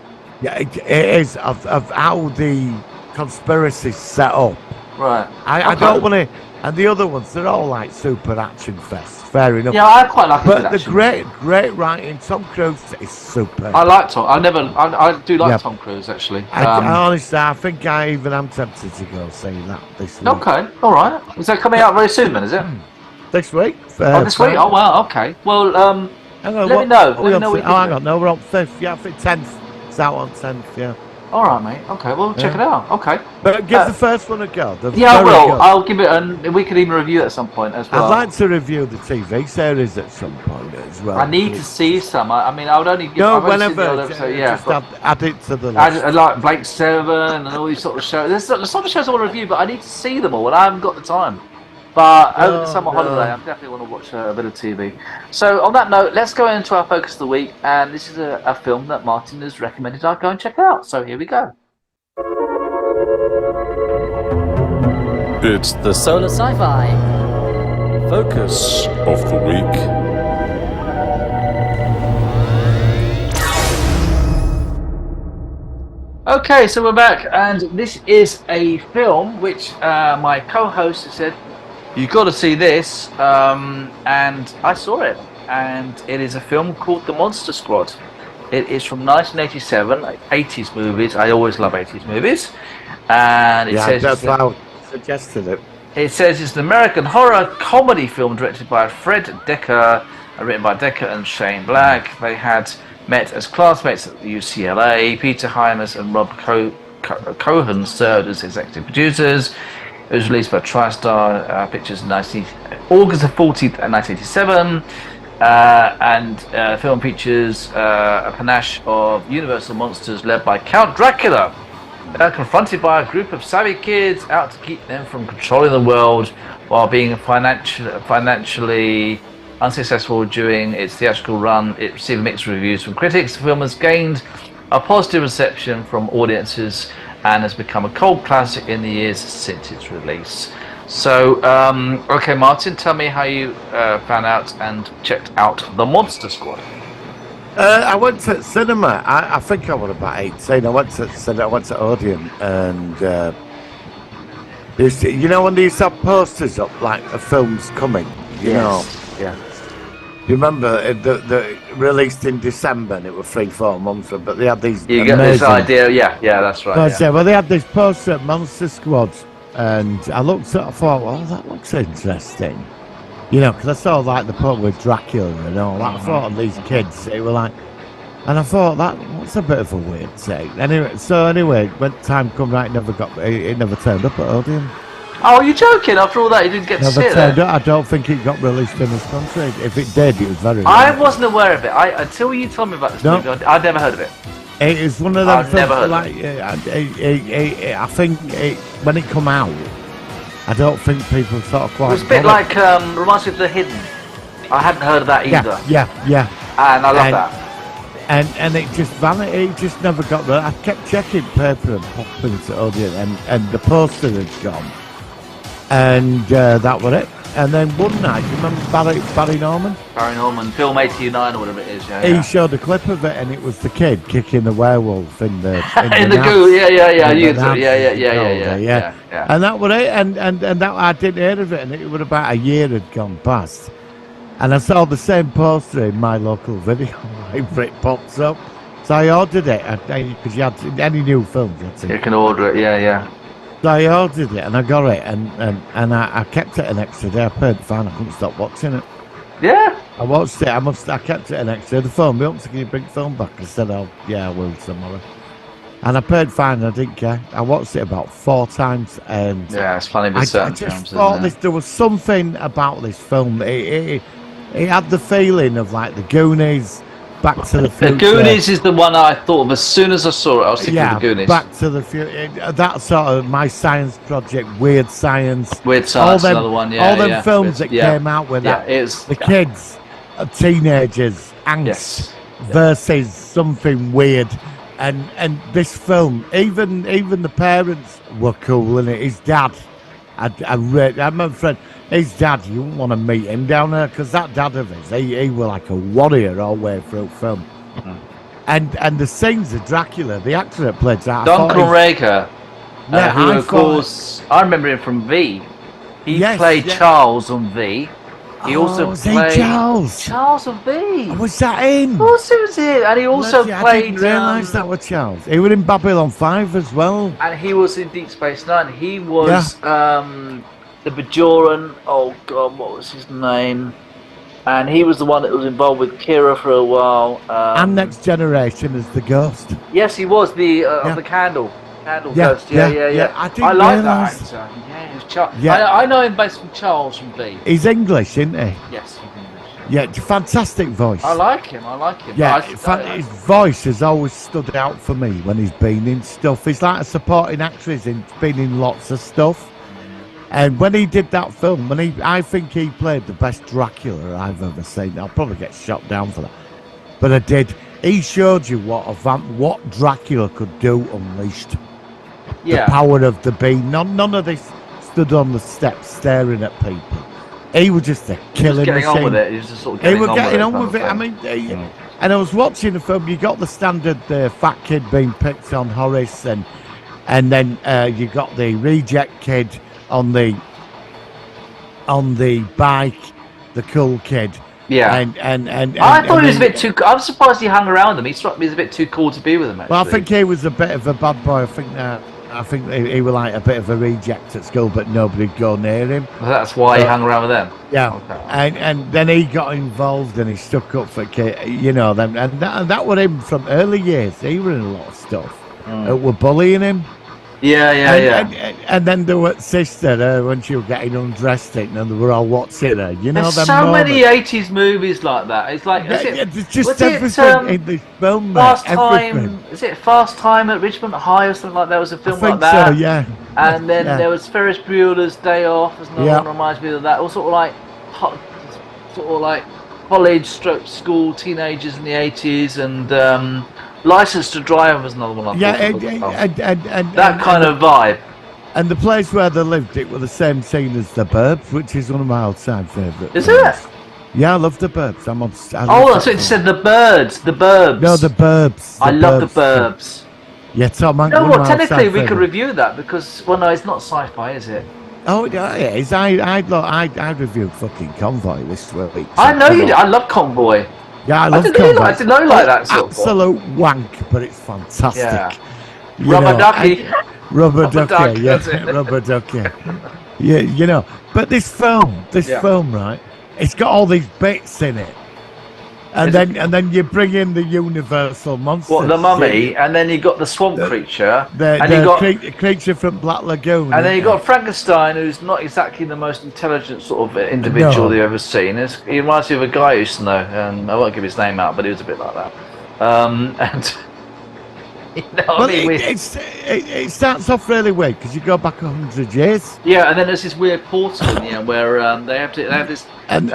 Yeah, it is of how the conspiracy's set up. Right. I Okay. don't want to. And the other ones, they're all like super action fests. Fair enough. Yeah, I quite like it. But the great writing. Tom Cruise is super. I like Tom. I do like Yeah. Tom Cruise actually. I honestly, I think I even am tempted to go see that this week. Okay, all right. Is that coming out very soon then? Is it? This week? This week? Oh wow. Okay. Well, Hang on, let me know. what are we Let me know on what to? you Oh, think. hang on. No, we're on 5th. Yeah, I think 10th. It's out on 10th, yeah. all right, mate. Okay, well, check it out. Okay. But give the first one a go. They're Yeah, I very will. good. I'll give it, and we could even review it at some point as well. I'd like to review the TV series at some point as well. I need to see some. I mean, I would only give. No, I've only seen the whenever. odd episode, yeah. Just but add it to the I list. like Blake Seven and all these sort of shows. There's some shows I want to review, but I need to see them all, and I haven't got the time. But over the summer holiday, I definitely want to watch a bit of TV. So on that note, let's go into our focus of the week, and this is a film that Martin has recommended I go and check out. So here we go. It's the Solar Sci-Fi. focus of the week. Okay, so we're back, and this is a film which my co-host has said, you've got to see this, and I saw it, and it is a film called The Monster Squad. It is from 1987, 80s movies. I always love 80s movies, and it says that's why I suggested it. it says it's an American horror comedy film directed by Fred Decker, written by Decker and Shane Black. They had met as classmates at the UCLA. Peter Hymas and Rob Cohen served as executive producers. It was released by TriStar Pictures in August the 14th, 1987. And the film features a panache of Universal monsters led by Count Dracula, confronted by a group of savvy kids out to keep them from controlling the world while being financially unsuccessful during its theatrical run. It received mixed reviews from critics. The film has gained a positive reception from audiences and has become a cult classic in the years since its release. So, okay, Martin, tell me how you found out and checked out The Monster Squad. I went to cinema. I think I was about 18. I went to cinema. I went to Odeon, and you know when they used to have posters up like a film's coming. You know. Yeah. You remember the released in December, and it was 3-4 months, but they had these. You get this idea, yeah, that's right. But, well, they had this poster, Monster Squad, and I looked at it, I thought, well, that looks interesting. You know, because I saw like the poster with Dracula and all that. I thought of these kids, they were like, and I thought that's a bit of a weird take. Anyway, when time come right, it never turned up at Odeon. Oh, you're joking? After all that, you didn't get to No, see it but then? I don't think it got released in this country. If it did, it was very I rare. wasn't aware of it. Until you told me about this No. movie, I'd never heard of it. It is one of them I've never films, heard of like, I think when it come out, I don't think people sort of It quite was a bit got like, reminds me of The Hidden. I hadn't heard of that it. either. Yeah. And I love And- that. And it just vanished. It just never got there. I kept checking paper and popping it audio, and the poster had gone, and that was it. And then one night, you remember Barry Norman? Barry Norman, film 89 or whatever it is, yeah. He showed a clip of it, and it was the kid kicking the werewolf in the In the nads. goo, yeah, In the you nads, yeah. And that was it, and that I didn't hear of it, and it was about a year had gone past, and I saw the same poster in my local video library. It pops up, so I ordered it because you had any new films. You had to- You can order it, yeah. So I ordered it, and I got it, and I kept it an extra day. I paid fine. I couldn't stop watching it. Yeah? I watched it. I kept it an extra. The phone me up, so can you bring the film back? I said, "Oh, yeah, I will tomorrow." And I paid fine. I didn't care. I watched it about 4 times, and Yeah, it's funny I with certain just films, thought isn't it? there was something about this film. It had the feeling of like the Goonies, Back to the The Future. Goonies is the one I thought of as soon as I saw it. I was thinking of the Goonies. Back to the Future. That sort of my science project, Weird Science. Weird Science, all them, another one, yeah. all them yeah. films that yeah. came out with Yeah, that. it is. The kids, teenagers, angst Yes. versus something weird. And this film, even the parents were cool in it. His dad, I remember friend, his dad, you wouldn't want to meet him down there because that dad of his, he was like a warrior all the way through film. And the scenes of Dracula, the actor that played that, Duncan Rager, Yeah, who I of thought- course, I remember him from V. He Yes, played yeah. Charles on V. He also was he played Charles? on V. Was that him? Of course it was him. And he also Bloody, I played... didn't realise that was Charles. He was in Babylon 5 as well. And he was in Deep Space Nine. He was the Bajoran. Oh God, what was his name? And he was the one that was involved with Kira for a while. And Next Generation as the ghost. Yes, he was the Yeah. of the candle Yeah, ghost. Yeah. I didn't like that realise. actor. Yeah, he was Charles. Yeah. I know him based from Charles from V. He's English, isn't he? Yes, he's English. Yeah, fantastic voice. I like him. Yeah, his voice has always stood out for me when he's been in stuff. He's like a supporting actor. He's been in lots of stuff. And when he did that film, I think he played the best Dracula I've ever seen. I'll probably get shot down for that, but I did. He showed you what Dracula could do unleashed. Yeah. The power of the beast. None of this stood on the steps staring at people. He was just a He was killing getting machine. on with it. He was just sort of He getting was on getting on kind with of it. I thing. mean, and I was watching the film. You got the standard fat kid being picked on Horace, and then you got the reject kid on the bike, the cool kid. Yeah. And I thought he was a then- bit too. I'm surprised he hung around them. He struck me as a bit too cool to be with him. Actually. Well, I think he was a bit of a bad boy. I think he was like a bit of a reject at school, but nobody'd go near him. That's why he hung around with them. Yeah, Okay. and then he got involved and he stuck up for them, and that was him from early years. He was in a lot of stuff. Were bullying him. Yeah. And then there was sister when she was getting undressed, and they were all watching her. You know, There's them so many moments. 80s movies like that. It's like is it, There's just was it, everything in this film. Mate, Fast everything. Time. Is it Fast Time at Richmond High or something like that? There was a I film think like that. so. Yeah. And then Yeah. there was Ferris Bueller's Day Off. There's another Yeah. one that reminds me of that. All sort of like college stroke school teenagers in the 80s, and License to Drive was another one. I Yeah, thought of. and That kind of vibe. And the place where they lived, it was the same scene as The Burbs, which is one of my all-time favourite. Is films. it? Yeah, I love The Burbs. I'm obsessed. Oh, that's what it said. The Burbs. No, The Burbs. I love The Burbs. Yeah, Tom Hanks. You know one of what? my Technically, all-time we could favourite. review that because, well, no, it's not sci-fi, is it? Oh, yeah, it is. I reviewed fucking Convoy this week. I know you do. I love Convoy. Yeah, I love didn't know Convoy. I didn't know like that sort of Absolute wank, but it's fantastic. Yeah. You Rubber know, Ducky. Rubber Rubber Ducky, Duck, yeah, that's it. Rubber Ducky. Yeah, you know, but this film, Yeah. right, it's got all these bits in it And then you bring in the Universal monsters. What, the Mummy, and then you got the swamp creature, The and you got creature from Black Lagoon. and then you got Frankenstein, who's not exactly the most intelligent sort of individual No. you've ever seen. He reminds me of a guy who used to know, and I won't give his name out, but he was a bit like that. And you know what I Well, mean? it starts off really weird because you go back 100 years. Yeah, and then there's this weird portal in the end where they have this. And-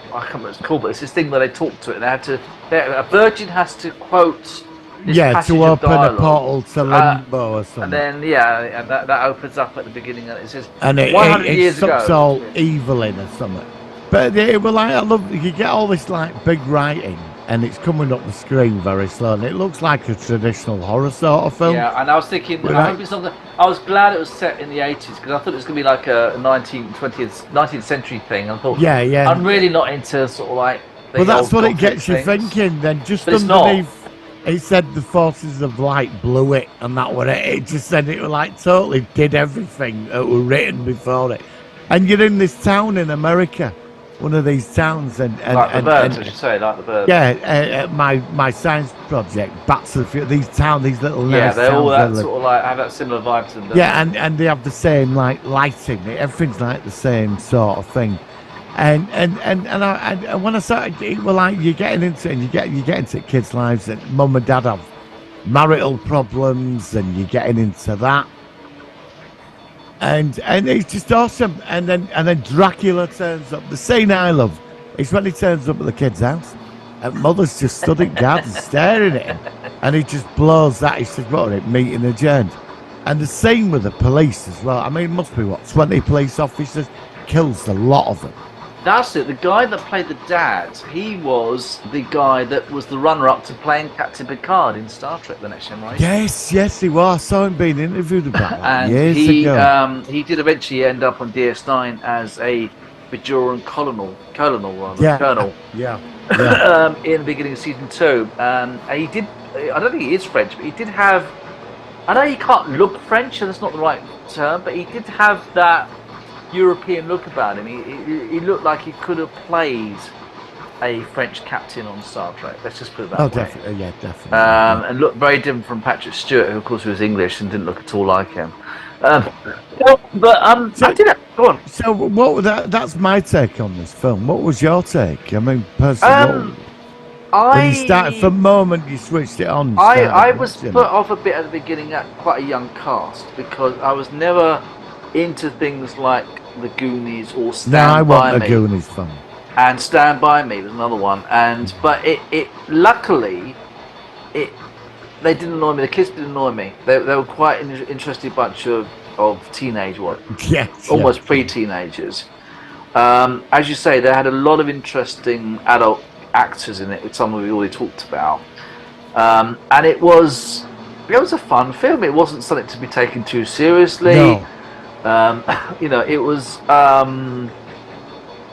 I can't remember what it's called, but it's this thing where they talk to it. A virgin has to quote. This Yeah, passage to of open a dialogue, portal to Limbo or something. and then and that opens up at the beginning, and it says And it 100 it years sucks ago. all evil in or something. But it was like, I love, you get all this like big writing and it's coming up the screen very slow and it looks like a traditional horror sort of film. Yeah, and I was thinking, But I like- hope it's not. I was glad it was set in the 80s because I thought it was going to be like a 19th century thing. I thought, Yeah, yeah. I'm really not into sort of like. the Well, that's old what it Gothic gets you things. thinking. Then just But it's not. underneath, it said the forces of light blew it, and that was it. It just said it like totally did everything that was written before it. And you're in this town in America, one of these towns, and Like the birds, I should say, like the birds. yeah, my science project, Bats of the Future, these little Yeah, nice they're all towns, that sort of like have that similar vibe to them. yeah, and they have the same like lighting. Everything's like the same sort of thing. And when I started, it was like you're getting into it, and you get into kids' lives, and mum and dad have marital problems, and you're getting into that. And it's just awesome. And then Dracula turns up. The scene I love is when he turns up at the kid's house, and mother's just stood in garden staring at him, and he just blows that. He says, "What are it? Meeting adjourned." And the scene with the police as well. I mean, it must be 20 police officers. Kills a lot of them. That's it. The guy that played the dad, he was the guy that was the runner-up to playing Captain Picard in Star Trek: The Next Generation. Yes, he was. I saw him being interviewed about that And years ago. he did eventually end up on DS9 as a Bajoran colonel Yeah. colonel Yeah. in the beginning of season 2. And he did. I don't think he is French, but he did have. I know he can't look French, and that's not the right term, but he did have that European look about him. He looked like he could have played a French captain on Star Trek. Let's just put it that way. Definitely. Yeah, definitely. And looked very different from Patrick Stewart, who of course was English and didn't look at all like him. I did it. Go on. So what was that? That's my take on this film. What was your take? I mean, personally, when you started, from the moment you switched it on, I was watching put it. off a bit at the beginning at quite a young cast because I was never into things like The Goonies or Stand No, I By want Me. the Goonies film. And Stand By Me was another one. But it luckily they didn't annoy me. The kids didn't annoy me. They were quite an interesting bunch of teenage ones. Yes, Almost pre-teenagers. As you say, they had a lot of interesting adult actors in it, which some of we already talked about. And it was a fun film. It wasn't something to be taken too seriously. No.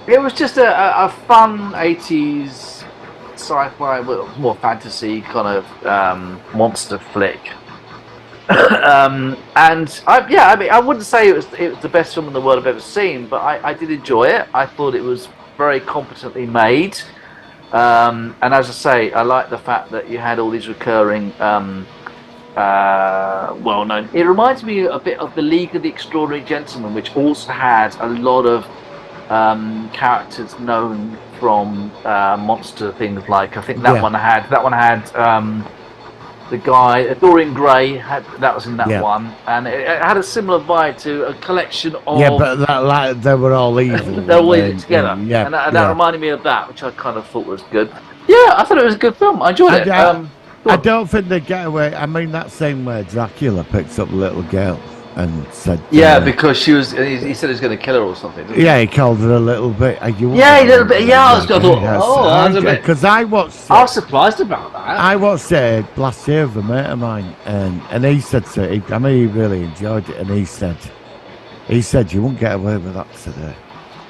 It was just a fun 80s sci-fi, more fantasy kind of monster flick. I wouldn't say it was the best film in the world I've ever seen, but I did enjoy it. I thought it was very competently made. And as I say, I like the fact that you had all these recurring well-known. It reminds me a bit of the League of the Extraordinary Gentlemen, which also had a lot of characters known from monster things. Like I think that one had the guy Dorian Gray that was in that one, and it had a similar vibe to a collection of. Yeah, but they were all evil. They were all in it together, and that reminded me of that, which I kind of thought was good. Yeah, I thought it was a good film. I enjoyed it. I don't think they get away. I mean, that same way Dracula picks up a little girl and said, because she was. He said he was going to kill her or something. Didn't he? Yeah, he called her a little bit. A little bit. Yeah, I was a bit. Because I watched. I was surprised about that. I watched it last year with a mate of mine, and he said he really enjoyed it, and he said you won't get away with that today,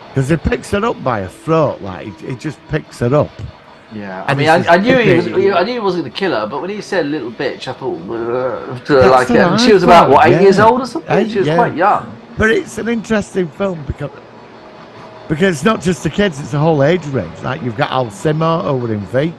because he picks her up by her throat, like he just picks her up. Yeah, And I knew he wasn't going to kill her, but when he said "little bitch," I thought she was about 8 years old or something. She was quite young. But it's an interesting film because Because it's not just the kids; it's the whole age range. Like you've got Al Simo over in V.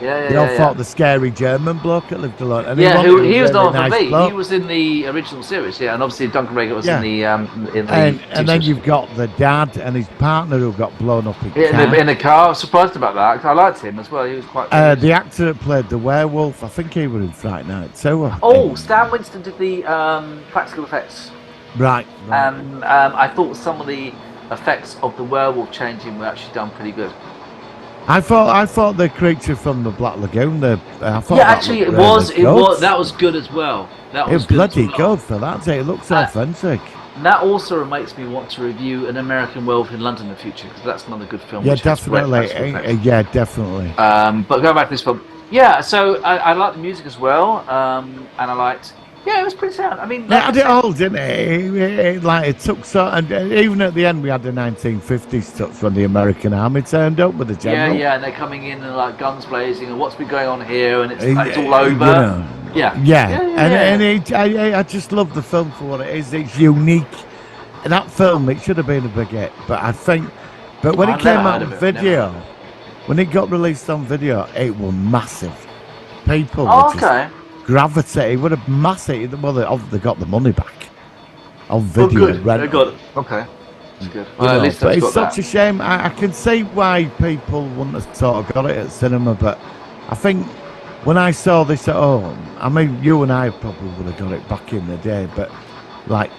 They all fought the scary German bloke that lived alone. And He was really not nice for me. bloke. He was in the original series, and obviously Duncan Regan was Yeah. in the. And then you've got the dad and his partner who got blown up in in the car. I was surprised about that. 'Cause I liked him as well. He was quite. the actor that played the werewolf, I think he was in Fright Night too. Stan Winston did the practical effects, Right. and I thought some of the effects of the werewolf changing were actually done pretty good. I thought the creature from the Black Lagoon. I thought Yeah, actually, it was. That was good as well. That It was was good as bloody well. good for that. It looks authentic. And that also makes me want to review An American Werewolf in London in the future, because that's another good film. Yeah, which has great definitely. practical effects. Yeah, definitely. But going back to this film, yeah. So I liked the music as well, and I liked. Yeah, it was pretty sound. I mean, It had it all, didn't it? It took so, and even at the end, we had the 1950s touch when the American army turned up with the general. Yeah, and they're coming in and like guns blazing, and what's been going on here, and it's all You over. know. Yeah. I just love the film for what it is. It's unique. And that film, it should have been a big hit, but when it I've came never out heard on of it, video, when it got released on video, it was massive. People Oh, were just okay. gravitating. It would have massive. Well, they got the money back on Oh, video. good. They rental. got it. Okay. That's good. You Well, know, at least but they've it's got such that. a shame. I can see why people wouldn't have sort of got it at cinema, but I think when I saw this at home, I mean, you and I probably would have got it back in the day, but like,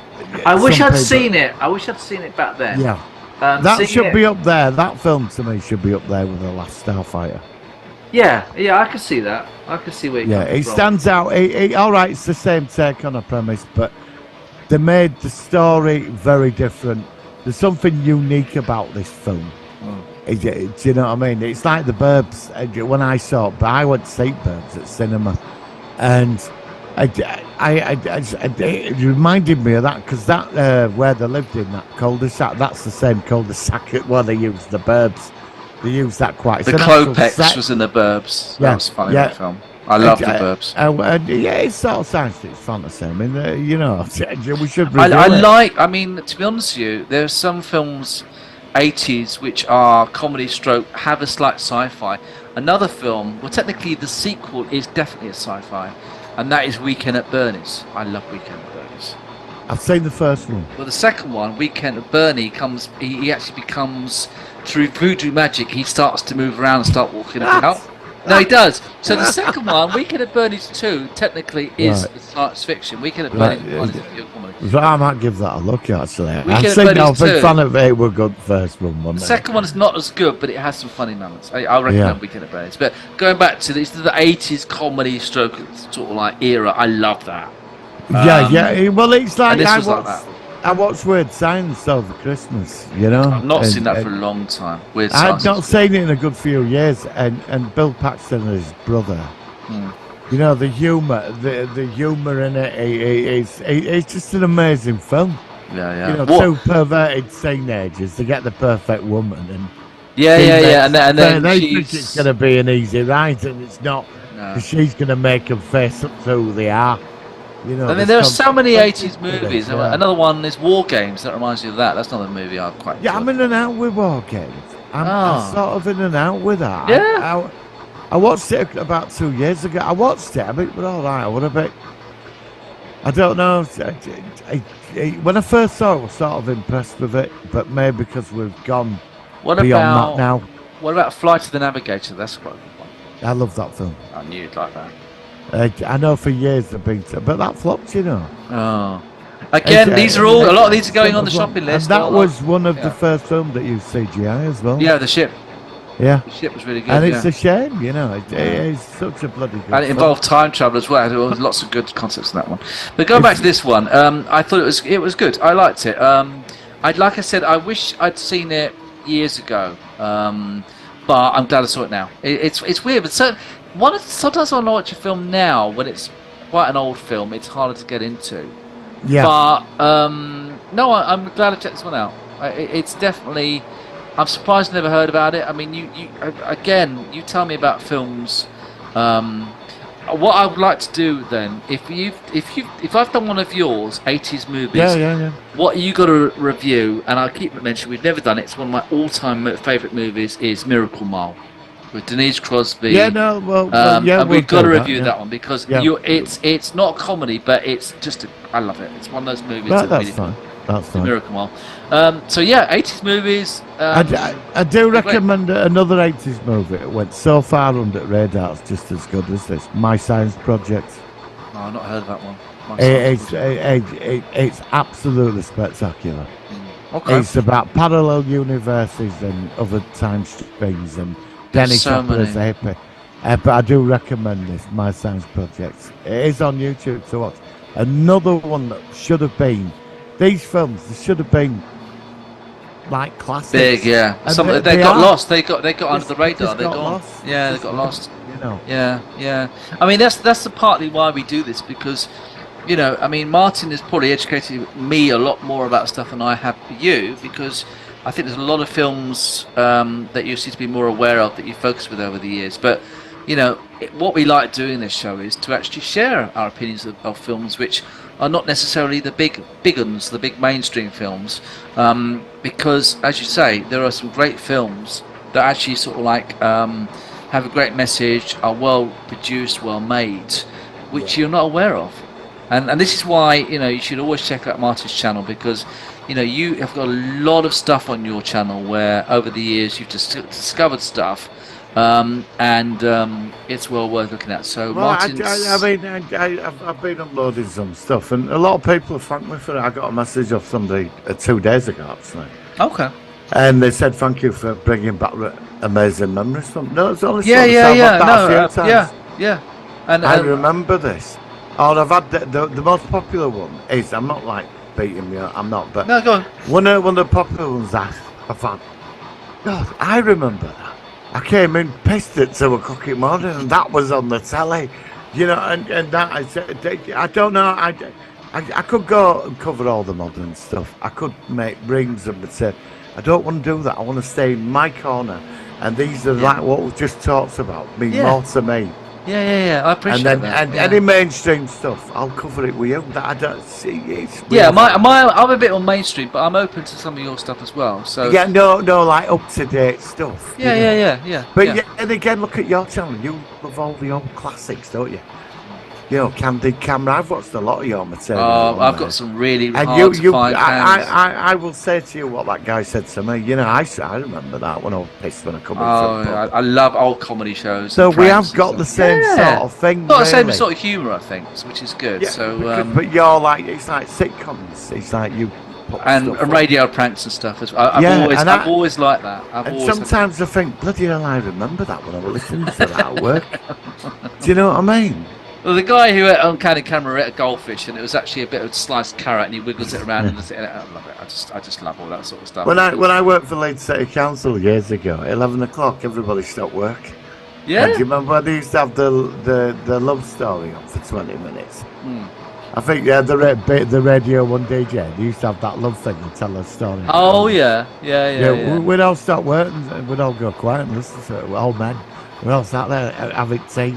I wish some I'd people- seen it. I wish I'd seen it back then. Yeah, that seeing should it- be up there. That film to me should be up there with The Last Starfighter. Yeah, I could see that. I could see where you're Yeah, coming it from. stands out. All right, it's the same take on a premise, but they made the story very different. There's something unique about this film. Do you know what I mean? It's like The Burbs. When I saw it, but I went to see Burbs at cinema, and it reminded me of that because that where they lived in that cul-de-sac, that's the same cul-de-sac where they used The Burbs. They used that quite. The it's an actual Klopex set. was in the Burbs. Yeah, That was funny, yeah. that film. I love the Burbs. Yeah, it's sort of science fiction fantasy. I mean, you know, we should. I mean, to be honest with you, there are some films, 80s, which are comedy stroke, have a slight sci-fi. Another film, well, technically the sequel is definitely a sci-fi, and that is Weekend at Bernie's. I love Weekend at Bernie's. I've seen the first one. Well, the second one, Weekend at Bernie, he actually becomes, through voodoo magic, he starts to move around and start walking about. No, he does. So the second one, Weekend at Bernie's 2, technically is Right. science fiction. Weekend at Right, Bernie's 1 is a pure comedy. So I might give that a look actually. Weekend I've at seen Bernie's I'm a big 2. fan of it. We're good first one, wasn't The it? second one is not as good, but it has some funny moments. I recommend Yeah. Weekend at Bernie's. But going back to this, the 80s comedy stroke sort of like era, I love that. Yeah. Well, it's like And this I was like watched. that. I watched Weird Science over Christmas. You know, I've not And- seen that for a and long time. Weird I've Science. not seen it in a good few years. And Bill Paxton and his brother. Hmm. You know the humor, the humor in it. It's just an amazing film. Yeah. You know, What- two perverted teenagers to get the perfect woman, and yeah. And then they think she's... it's going to be an easy ride, and it's not. No. 'Cause she's going to make them face up to who they are. You know, I mean, there's there are so many consequences 80s to this, movies. yeah. Another one is War Games. That reminds you of that. That's another movie I quite Yeah, I'm enjoy. in and out with War Games. I'm Oh. sort of in and out with that. Yeah. I watched it about 2 years ago. I watched it. I mean, it was all right. I would have been. I don't know. When I first saw it, I was sort of impressed with it, but maybe because we've gone What beyond about that now. What about Flight of the Navigator? That's quite a good one. I love that film. I knew you'd like that. I know for years they've been, but that flopped, you know. Oh. Again, these are all, a lot of these are going on the shopping And list. that All was one of yeah. the first films that used CGI as well. Yeah, the ship. Yeah. The ship was really good. And yeah. it's a shame, you know. It is such a bloody good And it film. involved time travel as well. There was lots of good concepts in that one. But going back to this one, I thought it was good. I liked it. Like I said, I wish I'd seen it years ago, but I'm glad I saw it now. It's weird, but sometimes when I watch a film now, when it's quite an old film, it's harder to get into. Yeah. But no, I'm glad I checked this one out. It's definitely. I'm surprised I never heard about it. I mean, you again, you tell me about films. what I would like to do then, if I've done one of yours 80s movies, Yeah. what you got to review, and I keep mentioning we've never done it. It's one of my all-time favourite movies. Is Miracle Mile with Denise Crosby. Yeah, no, and we'll we've got to do review yeah. that one because Yeah. it's not a comedy, but it's just I love it. It's one of those movies. Right, that that's fine. That's fine. Miracle Mile. So yeah, 80s movies. I do recommend another 80s movie. It went so far under the radar, it's just as good as this. My Science Project. No, I've not heard of that one. My Science Project. It's absolutely spectacular. Okay. It's about parallel universes and other time streams and Dennis so Hopper as a hippie. But I do recommend this, My Science Project. It is on YouTube to watch. Another one that should have been, these films, they should have been like classics. Big, yeah. And Some they got lost. They got under the radar. They got lost. Yeah, they got lost. You know. Yeah. I mean, that's the partly why we do this because, you know, I mean, Martin has probably educated me a lot more about stuff than I have you because I think there's a lot of films that you seem to be more aware of that you focus with over the years. But, you know, what we like doing this show is to actually share our opinions of films which are not necessarily the big uns, the big mainstream films, because, as you say, there are some great films that actually sort of like have a great message, are well produced, well made, which you're not aware of. And this is why, you know, you should always check out Martin's channel because, you know, you have got a lot of stuff on your channel where over the years you've just discovered stuff, and it's well worth looking at. So Well, Martin's... I've been uploading some stuff, and a lot of people have thanked me for it. I got a message off somebody 2 days ago, actually. Okay. And they said thank you for bringing back amazing memories from. No, it's only Yeah. a few times. Yeah. And I remember this. Or I've had the most popular one is, I'm not like beating me, I'm not, but no, go on. one of the popular ones I've had. God, I remember that. I came in pissed at 2 o'clock in the morning, and that was on the telly, you know, and that I said, I don't know, I could go and cover all the modern stuff. I could make rings and say, I don't want to do that. I want to stay in my corner, and these are like what we just talked about, mean more to me. Yeah. I appreciate that. And any mainstream stuff, I'll cover it with you. That I don't see. It's Yeah, I'm a bit on mainstream, but I'm open to some of your stuff as well. So yeah, no, like up to date stuff. Yeah. But yeah, and again, look at your channel. You love all the old classics, don't you? You know, Candid Camera. I've watched a lot of your material. I've got some really and hard to find cameras. I will say to you what that guy said to me. You know, I remember that when I was pissed when I come into the pub. I love old comedy shows. So we have got the same sort of thing. Got the same sort of humour, I think, which is good. Yeah, so, but you're like, it's like sitcoms. It's like you. And radio pranks and stuff as well. I've always liked that. Sometimes I think, bloody hell, I remember that when I was listening to that at work. Do you know what I mean? Well, the guy who on Candid Camera ate a goldfish, and it was actually a bit of sliced carrot, and he wiggles it around, and I love it. I just love all that sort of stuff. When I worked for Leeds City Council years ago, 11 o'clock, everybody stopped work. Yeah. And do you remember when they used to have the love story on for 20 minutes? I think the Radio 1 DJ, they used to have that love thing and tell a story. Oh yeah. We'd all stop work and we'd all go quiet and listen to it. We're all men. We're all sat there having tea.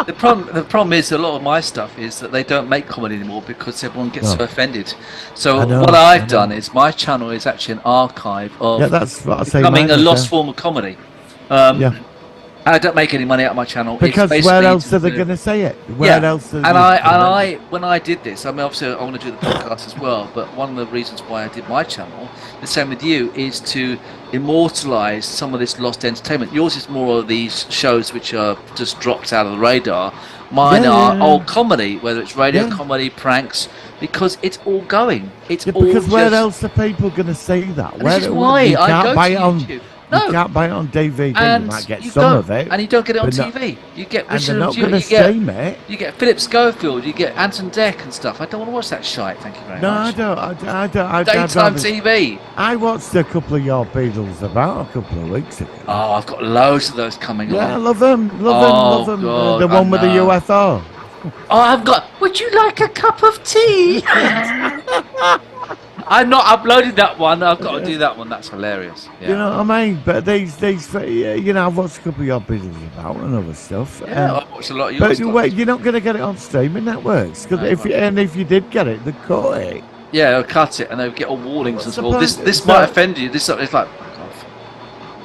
The problem is a lot of my stuff is that they don't make comedy anymore because everyone gets so offended. So what I've done is my channel is actually an archive of that's what I say, becoming a lost form of comedy. I don't make any money out of my channel. Because where else are they going to say it? Where else? When I did this, I mean, obviously I want to do the podcast as well. But one of the reasons why I did my channel, the same with you, is to immortalise some of this lost entertainment. Yours is more of these shows which are just dropped out of the radar. Mine are old comedy, whether it's radio comedy, pranks, because it's all going. It's all because where else are people going to see that? This is why I go to YouTube. You can't buy it on DVD. And you might get some of it, and you don't get it on TV. You get and they're not going to stream it. You get Philip Schofield. You get Anton Deck and stuff. I don't want to watch that shite. Thank you very much. No, I don't. Daytime TV. I watched a couple of your Beatles about a couple of weeks ago. Oh, I've got loads of those coming along. Yeah, I love them. Love them. God, the one with the UFO. Oh, I've got. Would you like a cup of tea? I'm not uploading that one. I've got to do that one. That's hilarious. Yeah. You know what I mean? But these, you know, I've watched a couple of your videos about and other stuff. Yeah, I've watched a lot of But yours. wait, you're not going to get it on streaming networks, because if you did get it, they'd cut it. Yeah, they'll cut it and they'll get all warnings What's as the well. point? This might offend you. This it's like,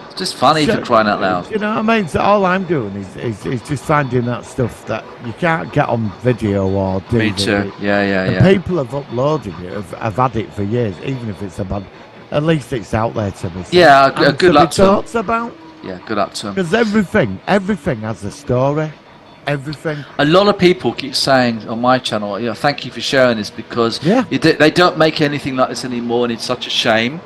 it's just funny for crying out loud. You know what I mean? So all I'm doing is just finding that stuff that you can't get on video or DVD. Me too. Yeah. And people have uploaded it, have had it for years, even if it's about. At least it's out there to me. Yeah, good luck to them. Talks about. Yeah, good luck to them. Because everything has a story. Everything. A lot of people keep saying on my channel, you know, thank you for sharing this, because Yeah. they don't make anything like this anymore, and it's such a shame.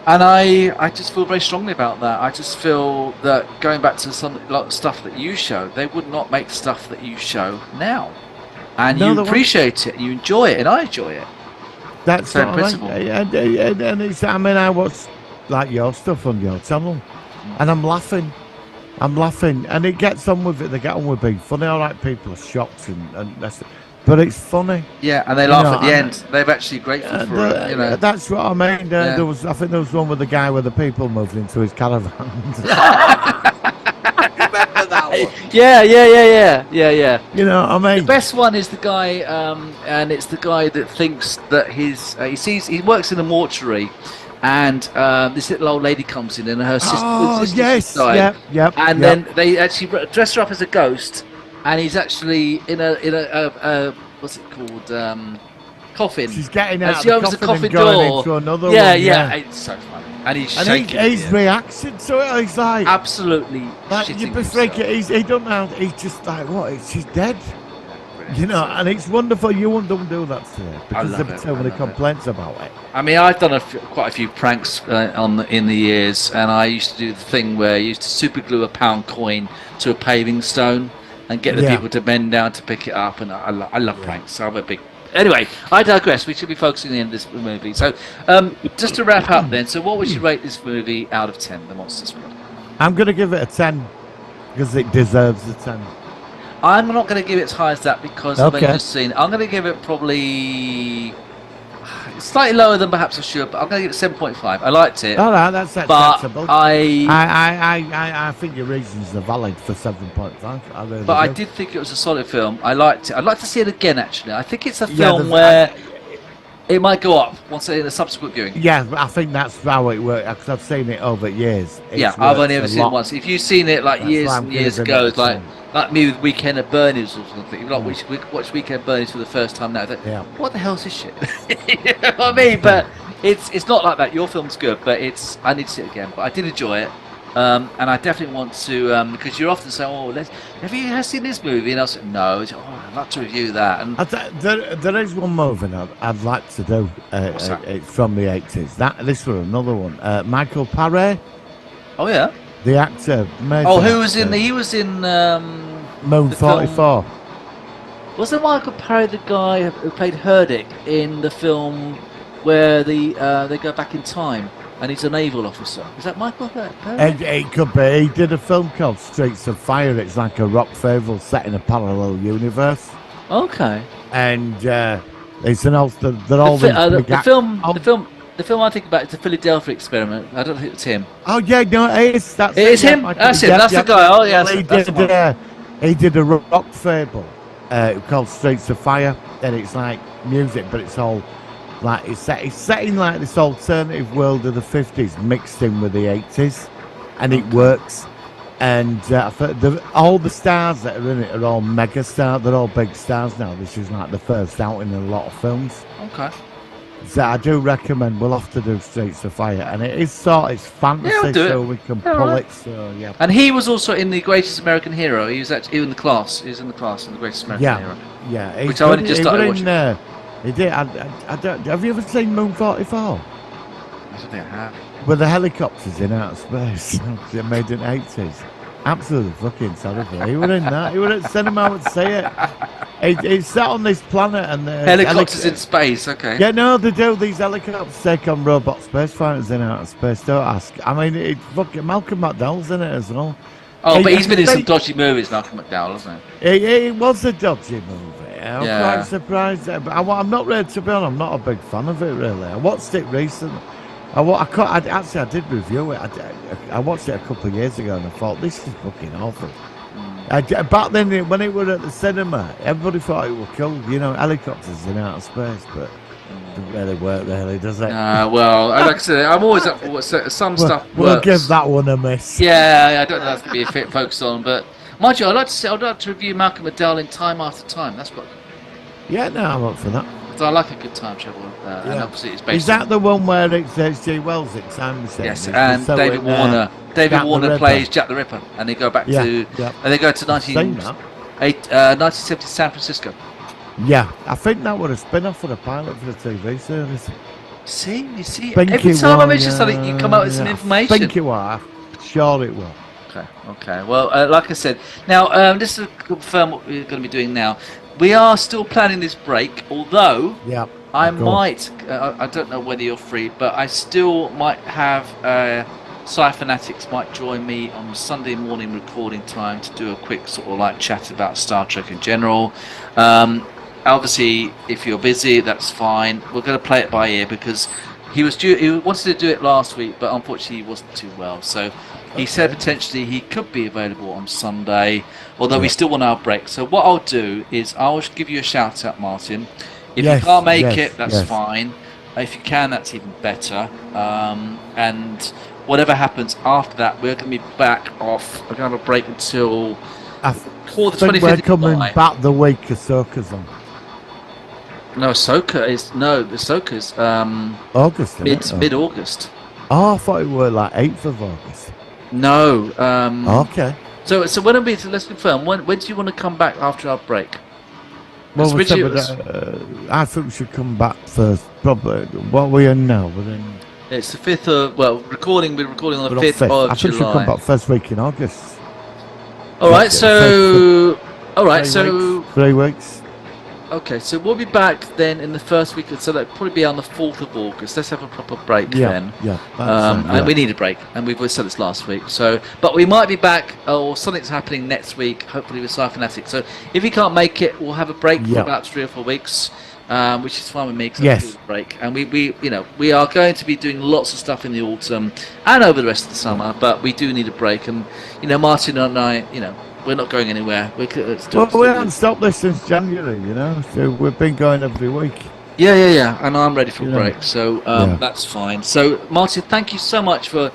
And I just feel very strongly about that. I just feel that going back to some lot of stuff that you show, they would not make stuff that you show now. And No, you they appreciate it, you enjoy it, and I enjoy it. That's Same what principle. and it's. I mean, I watch like your stuff on your channel, and I'm laughing, and it gets on with it. They get on with being funny. All right, people are shocked and that's, but it's funny. Yeah, and they laugh at the end. They're actually grateful for it, you know. That's what I mean. Yeah. I think there was one with the guy where the people moved into his caravan. Remember that one? Yeah. You know what I mean? The best one is the guy, and it's the guy that thinks that he works in a mortuary, and this little old lady comes in, and her sister, Oh sister's yes, died, yep. and then they actually dress her up as a ghost, and he's actually in a what's it called, coffin. she's getting And out she of the opens the coffin and coffin going door. into another Yeah, one. yeah, it's so funny, and he's And shaking. his reaction to it, he's like, absolutely like shitting you'd be himself. freaking. He don't know. He's just like, what? She's dead. You know, and it's wonderful. You wouldn't do that to her because love there's it, so I many love it. complaints about it. I mean, I've done quite a few pranks in the years, and I used to do the thing where you used to super glue a pound coin to a paving stone and get the Yeah. people to bend down to pick it up. And I love pranks. I'm a big. Anyway, I digress. We should be focusing on this movie. So, just to wrap up, then. So, what would you rate this movie out of 10? The Monster Squad. I'm gonna give it a 10 because it deserves a 10. I'm not going to give it as high as that because I've only Okay. just seen. I'm going to give it probably slightly lower than perhaps I should, but I'm going to give it 7.5. I liked it. All right, that's But acceptable. I I think your reasons are valid for 7.5. I really But I do. did think it was a solid film. I liked it. I'd like to see it again, actually. I think it's a Yeah, film where it might go up once in a subsequent viewing. Yeah, I think that's how it works because I've seen it over years. It's Yeah, I've only worked ever a seen it lot. once. If you've seen it like That's years why I'm and years giving ago, it it's a like me with Weekend at Bernie's or something. Like watch Weekend at Bernie's for the first time now. Yeah. What the hell's this shit? You know what I mean? But it's not like that. Your film's good, but I need to see it again. But I did enjoy it. And I definitely want to, because you're often saying, "Oh, have you seen this movie?" And I said, "No." It's, I'd like to review that. And There is one movie I'd like to do. What's that? It's from the 80s. This was another one. Michael Paré, oh yeah. the actor. Oh, who was in? He was in. Moon the film? 44. Wasn't Michael Parry the guy who played Herdick in the film where they go back in time and he's a naval officer? Is that Michael Parry? It could be. He did a film called Streets of Fire. It's like a rock fable set in a parallel universe. Okay. And it's an old. They're all these big The act- film. Oh, The film I think about is the Philadelphia Experiment. I don't think it's him. Oh yeah, no, it is. That's It is yeah, him? Michael- That's him, yeah, that's yeah. the guy. Oh, yeah, Well, he that's the one. did. He did a rock fable called Streets of Fire, and it's like music, but it's all like it's set in like this alternative world of the 50s mixed in with the 80s, and it works. And all the stars that are in it are all mega stars. They're all big stars now. This is like the first out in a lot of films. Okay. So I do recommend. We'll have to do Streets of Fire, and it is it's fantasy, Yeah, I'll do it. so we can All pull right. it. So yeah. And he was also in The Greatest American Hero. He was actually in the class. He was in the class in The Greatest American Hero. Yeah, Which I only just started watching. He did. I don't, have you ever seen Moon 44? I don't think I have. With the helicopters in outer space, they made in the 80s. Absolutely fucking terrible. He were in that. He were at cinema. I would see it. He's sat on this planet and the Helicopters in space. Okay. Yeah, no, they do. These helicopters take on robot space fighters in outer space. Don't ask. I mean, it's fucking Malcolm McDowell's in it as well. Oh, but Hey, he's been in they- some dodgy movies, Malcolm McDowell, hasn't he? It was a dodgy movie. I'm Yeah. quite surprised. But I'm not really, to be honest, I'm not a big fan of it, really. I watched it recently. I did review it. I watched it a couple of years ago and I thought, this is fucking awful. Back then, when it were at the cinema, everybody thought it was cool. You know, helicopters in outer space, but it doesn't really work, really, does it? Well, like I said, I'm always up for some stuff We'll works. give that one a miss. Yeah, I don't know that's to be a fit focus on, but mind you, I'd like to review Malcolm McDowell in Time After Time. That's what. Yeah, no, I'm up for that. So I like a good time travel, and obviously it's based. Is that the one where it's H.G. Wells in time machine? Yes, It's and so David in, Warner. David Jack the Warner Ripper. plays Jack the Ripper, and they go back Yeah, to yeah. and they go to Seen that. 1970 San Francisco. Yeah, I think that was a spin-off for the pilot for the TV series. You see, Think every it time I was, mention something, you come up with some yeah. information. Think it was. Sure it was. Okay. Well, like I said, now just to confirm what we're going to be doing now, we are still planning this break. Although Yeah. I Cool. might, I don't know whether you're free, but I still might have Sci-Fanatics might join me on Sunday morning recording time to do a quick sort of like chat about Star Trek in general. Obviously, if you're busy, that's fine. We're going to play it by ear because he wanted to do it last week, but unfortunately he wasn't too well. So he said potentially he could be available on Sunday, although we still want our break. So what I'll do is I'll give you a shout out, Martin. If Yes, you can't make yes, it, that's yes. fine. If you can, that's even better. And whatever happens after that, we're going to be back off. We're going to have a break until I the think 25th we're of coming July. back the week Ahsoka's on. No, Ahsoka's August, isn't it? mid August. Oh, I thought it were like 8th of August. No. Okay. So when are we? Let's confirm. When do you want to come back after our break? Well, Which we it was- I think we should come back first. Probably. What are we in now? We're in It's the 5th of We're recording on the we're on 5th I of think we should come July. back first week in August. All right. Yeah, So. All right. 3 So. weeks, 3 weeks. Okay, so we'll be back then in the first week, so that'll probably be on the 4th of August. Let's have a proper break then. Yeah. And we need a break, and we've said this last week. So, but we might be back, or something's happening next week, hopefully with Sci-Fanatics. So, if you can't make it, we'll have a break for Yeah. about 3 or 4 weeks, which is fine with me because Yes. I do a break. And we are going to be doing lots of stuff in the autumn and over the rest of the summer, but we do need a break. And Martin and I, we're not going anywhere. We haven't stopped this since January, so we've been going every week. Yeah, and I'm ready for a Yeah. break, so Yeah. that's fine. So, Martin, thank you so much for.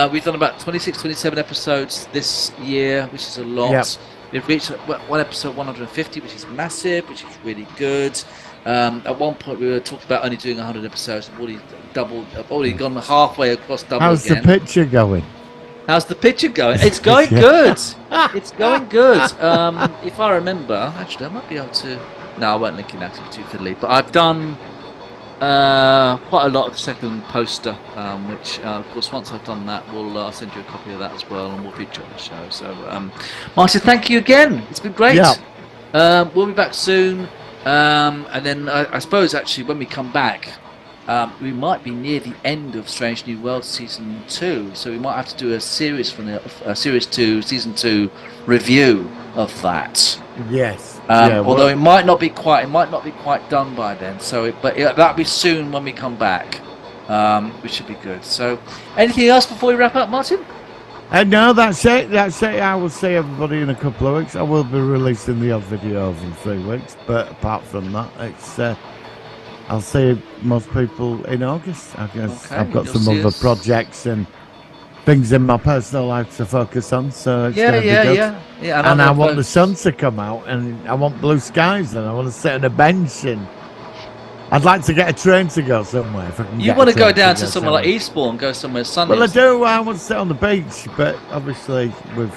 We've done about 26, 27 episodes this year, which is a lot. Yep. We've reached one episode 150, which is massive, which is really good. At one point, we were talking about only doing 100 episodes. I've already doubled. I've already gone halfway across double How's again. the picture going? How's the picture going? It's going Yeah. good. It's going good. If I remember, actually, I might be able to. No, I won't link it now 'cause it's too fiddly. But I've done quite a lot of the second poster, which, of course, once I've done that, I'll send you a copy of that as well, and we'll feature on the show. So, Martin, thank you again. It's been great. Yeah. We'll be back soon, and then I suppose actually when we come back. We might be near the end of Strange New World season 2, so we might have to do a series from series 2, season 2 review of that. Yes. Although it might not be quite done by then. But that'll be soon when we come back, which should be good. So, anything else before we wrap up, Martin? No, that's it. I will see everybody in a couple of weeks. I will be releasing the odd video in 3 weeks, but apart from that, it's. I'll see most people in August. I guess Okay, I've got you'll some see other us. projects and things in my personal life to focus on. So it's gonna be good. Yeah. And I want the sun to come out, and I want blue skies, and I want to sit on a bench, and I'd like to get a train to go somewhere. If I can You get want a to go train down to go somewhere like somewhere. Eastbourne, go somewhere sunny. Well, I do. I want to sit on the beach, but obviously with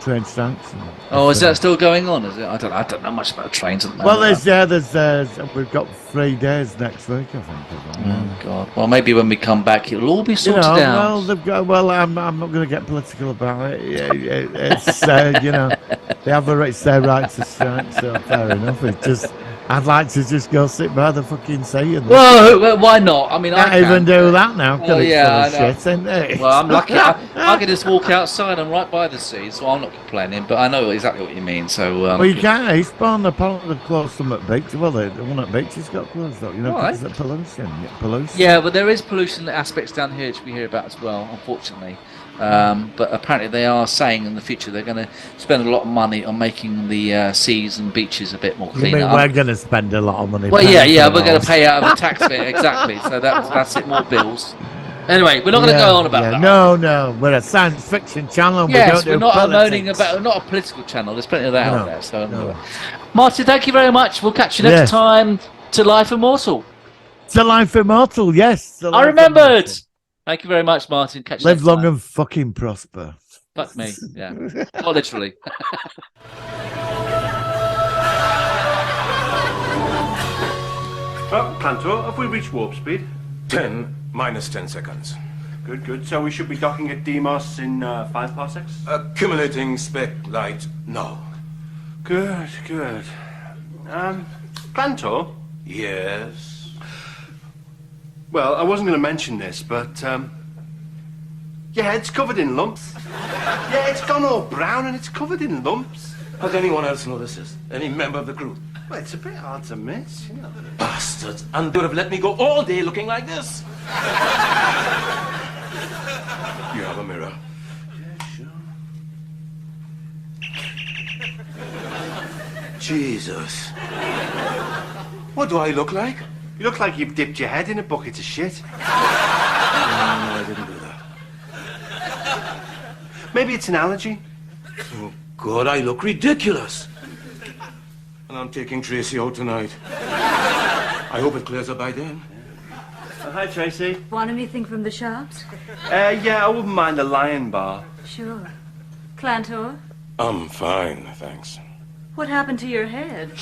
train strikes. and Oh, is stuff. that still going on? Is it? I don't know much about trains at the Well, moment. we've got 3 days next week, I think. Oh God. Well, maybe when we come back, it'll all be You sorted know, out. well, they've got. Well, I'm not going to get political about it. It's they have it's their right to strike, so fair enough. It's just I'd like to just go sit by the fucking sea and Well, why not? I mean, I can't even can. do that now because Oh, it's yeah, full I of know. shit, isn't it? Well, I'm lucky. I can just walk outside. I'm right by the sea, so I'm not complaining. But I know exactly what you mean. So, Well, you can't. Eastbourne, apparently they've closed some at beach. Well, the one at beach has got closed up, you know, Why? because of pollution. Yeah, pollution. yeah, but there is pollution aspects down here which we hear about as well, unfortunately. But apparently they are saying in the future they're going to spend a lot of money on making the seas and beaches a bit more You cleaner. mean we're going to spend a lot of money? Well, paying yeah, for we're going those? to pay out of the tax bit, exactly. So that's it, more bills. Anyway, we're not going to go on about that. No, we're a science fiction channel. And Yes, we we're don't not do moaning politics. about. We're not a political channel. There's plenty of that No, out there. So, no. Martin, thank you very much. We'll catch you next Yes. time to Life Immortal. To Life Immortal, yes. to I Life remembered. Immortal. Thank you very much, Martin. Catch you Live next long time. and fucking prosper. Fuck me. Yeah, not literally. Planto, have we reached warp speed? 10 minus 10 seconds. Good, good. So we should be docking at Deimos in 5 parsecs? Accumulating spec light now. Good, good. Planto? Yes. Well, I wasn't going to mention this, but, your head's covered in lumps. Yeah, it's gone all brown and it's covered in lumps. Has anyone else noticed this? Any member of the crew? Well, it's a bit hard to miss, you know. Bastards! And they would have let me go all day looking like this. You have a mirror. Yeah, sure. Jesus. What do I look like? You look like you've dipped your head in a bucket of shit. No, I didn't do that. Maybe it's an allergy. Oh, God, I look ridiculous. And I'm taking Tracy out tonight. I hope it clears up by then. Hi, Tracy. Want anything from the shops? Yeah, I wouldn't mind a lion bar. Sure. Clantor, I'm fine, thanks. what happened to your head?